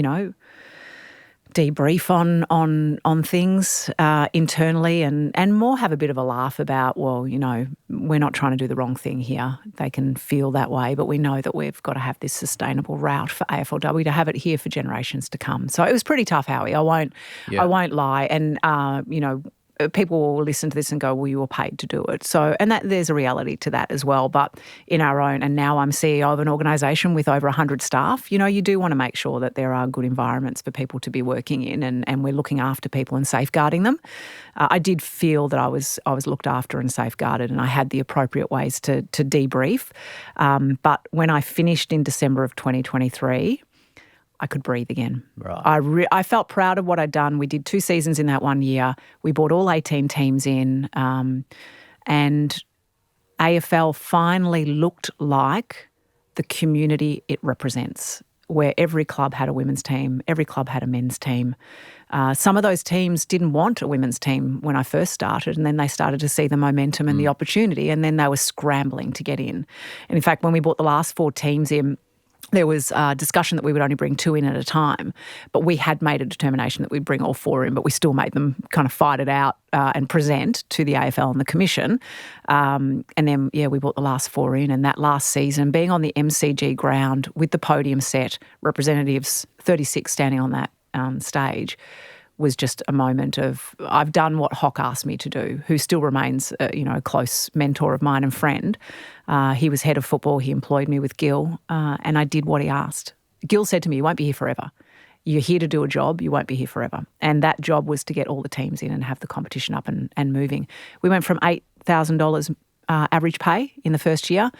debrief on things internally and more have a bit of a laugh about, well, we're not trying to do the wrong thing here. They can feel that way, but we know that we've got to have this sustainable route for AFLW to have it here for generations to come. So it was pretty tough, Howie. I won't lie. And, people will listen to this and go, well, you were paid to do it. So, and that there's a reality to that as well. But in our own, and now I'm CEO of an organisation with over 100 staff, you do want to make sure that there are good environments for people to be working in and we're looking after people and safeguarding them. I did feel that I was looked after and safeguarded and I had the appropriate ways to debrief. But when I finished in December of 2023, I could breathe again. Right. I felt proud of what I'd done. We did 2 seasons in that 1 year. We brought all 18 teams in and AFL finally looked like the community it represents, where every club had a women's team, every club had a men's team. Some of those teams didn't want a women's team when I first started, and then they started to see the momentum and the opportunity, and then they were scrambling to get in. And in fact, when we brought the last 4 teams in, there was a discussion that we would only bring 2 in at a time, but we had made a determination that we'd bring all 4 in, but we still made them kind of fight it out and present to the AFL and the Commission. And then, we brought the last 4 in, and that last season, being on the MCG ground with the podium set, representatives, 36 standing on that stage, was just a moment of, I've done what Hock asked me to do, who still remains a close mentor of mine and friend. He was head of football. He employed me with Gil, and I did what he asked. Gil said to me, you won't be here forever. You're here to do a job. You won't be here forever. And that job was to get all the teams in and have the competition up and moving. We went from $8,000 average pay in the first year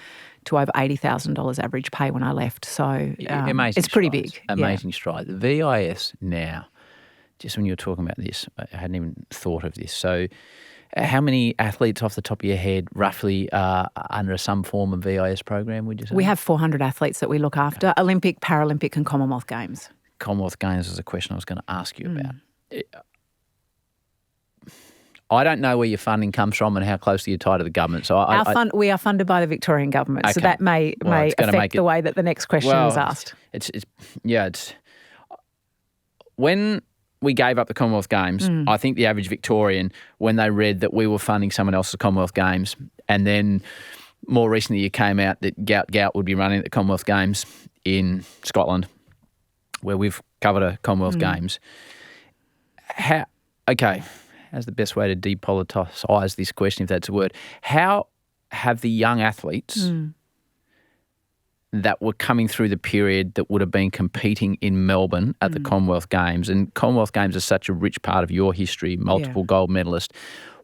to over $80,000 average pay when I left. So amazing it's pretty strides. big. Amazing stride. The VIS now, just when you were talking about this, I hadn't even thought of this. So how many athletes off the top of your head roughly are under some form of VIS program, would you say? We have 400 athletes that we look after, Olympic, Paralympic and Commonwealth Games. Commonwealth Games is a question I was going to ask you about. I don't know where your funding comes from and how closely you're tied to the government. So we are funded by the Victorian government, so that may affect the way that the next question is asked. It's when we gave up the Commonwealth Games, I think the average Victorian, when they read that we were funding someone else's Commonwealth Games, and then more recently you came out that Gout would be running at the Commonwealth Games in Scotland, where we've covered a Commonwealth Games. How's the best way to depoliticise this question, if that's a word? How have the young athletes that were coming through the period that would have been competing in Melbourne at the Commonwealth Games, and Commonwealth Games is such a rich part of your history, multiple gold medalist,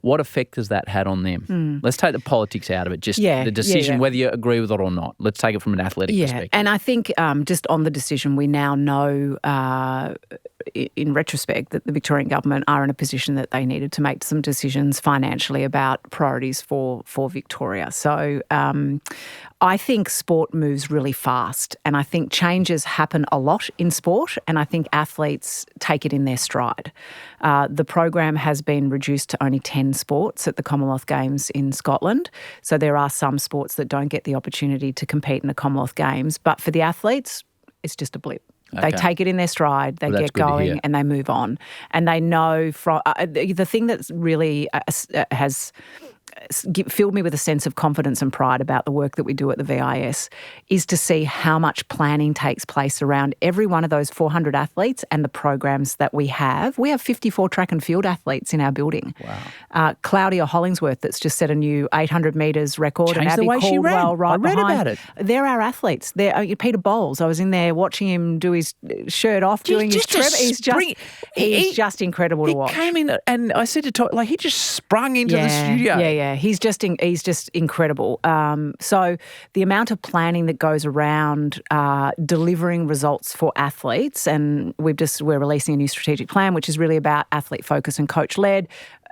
what effect has that had on them? Let's take the politics out of it, just the decision, whether you agree with it or not. Let's take it from an athletic perspective. And I think just on the decision, we now know in retrospect that the Victorian government are in a position that they needed to make some decisions financially about priorities for Victoria. So I think sport moves really fast, and I think changes happen a lot in sport, and I think athletes take it in their stride. The program has been reduced to only 10 sports at the Commonwealth Games in Scotland, so there are some sports that don't get the opportunity to compete in the Commonwealth Games, but for the athletes, it's just a blip. They take it in their stride, they get going and they move on. And they know from the thing that's really has filled me with a sense of confidence and pride about the work that we do at the VIS is to see how much planning takes place around every one of those 400 athletes and the programs that we have. We have 54 track and field athletes in our building. Wow. Claudia Hollingsworth, that's just set a new 800 metres record. Changed and Abby the way she ran. Caldwell right I read behind. about it. They're our athletes. Peter Bowles, I was in there watching him do his shirt off, doing his trip. He's just incredible to watch. He came in and I said to Todd, he just sprung into the studio. Yeah. He's just incredible. So the amount of planning that goes around delivering results for athletes, and we're releasing a new strategic plan, which is really about athlete focus and coach led.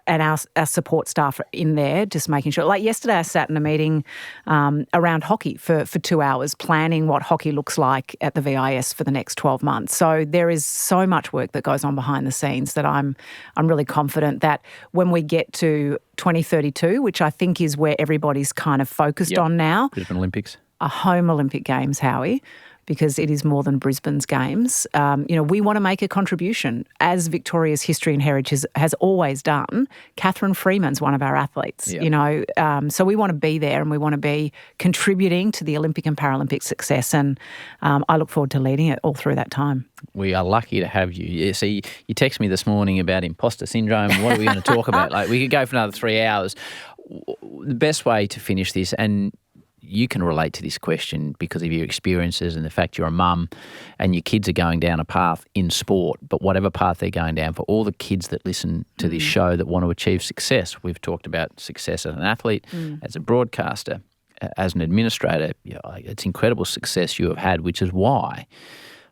and our support staff are in there, just making sure. Like yesterday, I sat in a meeting around hockey for 2 hours, planning what hockey looks like at the VIS for the next 12 months. So there is so much work that goes on behind the scenes that I'm really confident that when we get to 2032, which I think is where everybody's kind of focused on now. Brisbane Olympics. A home Olympic Games, Howie, because it is more than Brisbane's Games. We want to make a contribution, as Victoria's history and heritage has always done. Catherine Freeman's one of our athletes, so we want to be there and we want to be contributing to the Olympic and Paralympic success, and I look forward to leading it all through that time. We are lucky to have you. Yeah, see, you texted me this morning about imposter syndrome. What are we going to talk about? Like, we could go for another 3 hours. The best way to finish this, and you can relate to this question because of your experiences and the fact you're a mum and your kids are going down a path in sport, but whatever path they're going down, for all the kids that listen to this show that want to achieve success, we've talked about success as an athlete, as a broadcaster, as an administrator. It's incredible success you have had, which is why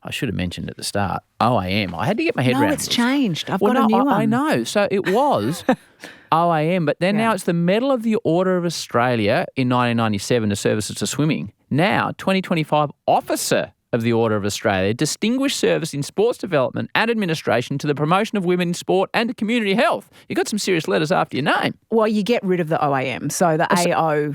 I should have mentioned at the start, OAM. I had to get my head around it. No, it's changed. I've got a new one. I know. So it was OAM, but then now it's the Medal of the Order of Australia in 1997 to services to swimming. Now, 2025 Officer of the Order of Australia, distinguished service in sports development and administration to the promotion of women in sport and to community health. You've got some serious letters after your name. Well, you get rid of the OAM, so the AO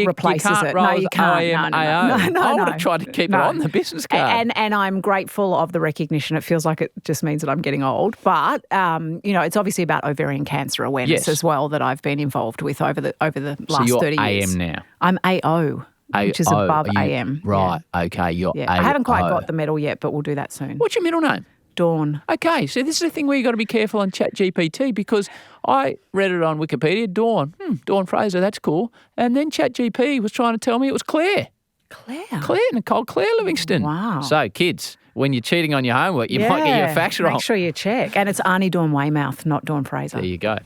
replaces it. No, you can't. OAM, no. I would have tried to keep it on the business card. And I'm grateful of the recognition. It feels like it just means that I'm getting old. But, it's obviously about ovarian cancer awareness as well that I've been involved with over the last 30 years. So you're AM now? I'm AO. Which is above AM. Right, okay, you're AO. I haven't quite got the medal yet, but we'll do that soon. What's your middle name? Dawn. Okay, so this is a thing where you've got to be careful on ChatGPT, because I read it on Wikipedia, Dawn. Dawn Fraser, that's cool. And then ChatGPT was trying to tell me it was Claire. Nicole Livingstone. Wow. So, kids, when you're cheating on your homework, you might get your facts wrong. Make sure you check. And it's Arnie Dawn Weymouth, not Dawn Fraser. There you go.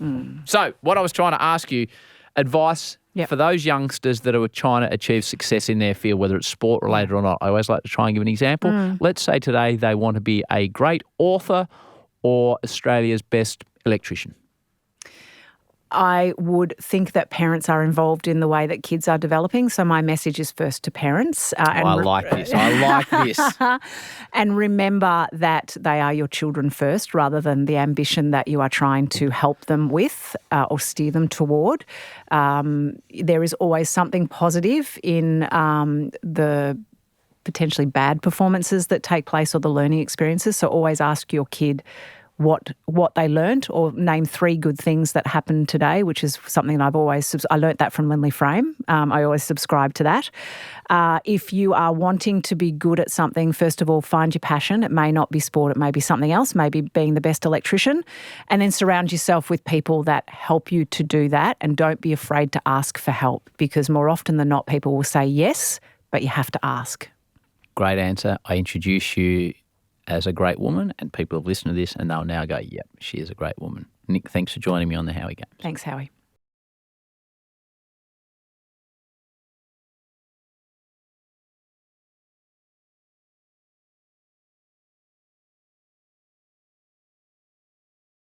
So, what I was trying to ask you, advice for those youngsters that are trying to achieve success in their field, whether it's sport-related or not. I always like to try and give an example. Let's say today they want to be a great author or Australia's best electrician. I would think that parents are involved in the way that kids are developing. So my message is first to parents. I like this. And remember that they are your children first, rather than the ambition that you are trying to help them with or steer them toward. There is always something positive in the potentially bad performances that take place or the learning experiences. So always ask your kid what they learnt, or name 3 good things that happened today, which is something that I learnt that from Lindley Frame. I always subscribe to that. If you are wanting to be good at something, first of all, find your passion. It may not be sport, it may be something else, maybe being the best electrician, and then surround yourself with people that help you to do that, and don't be afraid to ask for help, because more often than not, people will say yes, but you have to ask. Great answer. I introduce you as a great woman, and people have listened to this and they'll now go, yep, she is a great woman. Nick, thanks for joining me on the Howie Games. Thanks, Howie.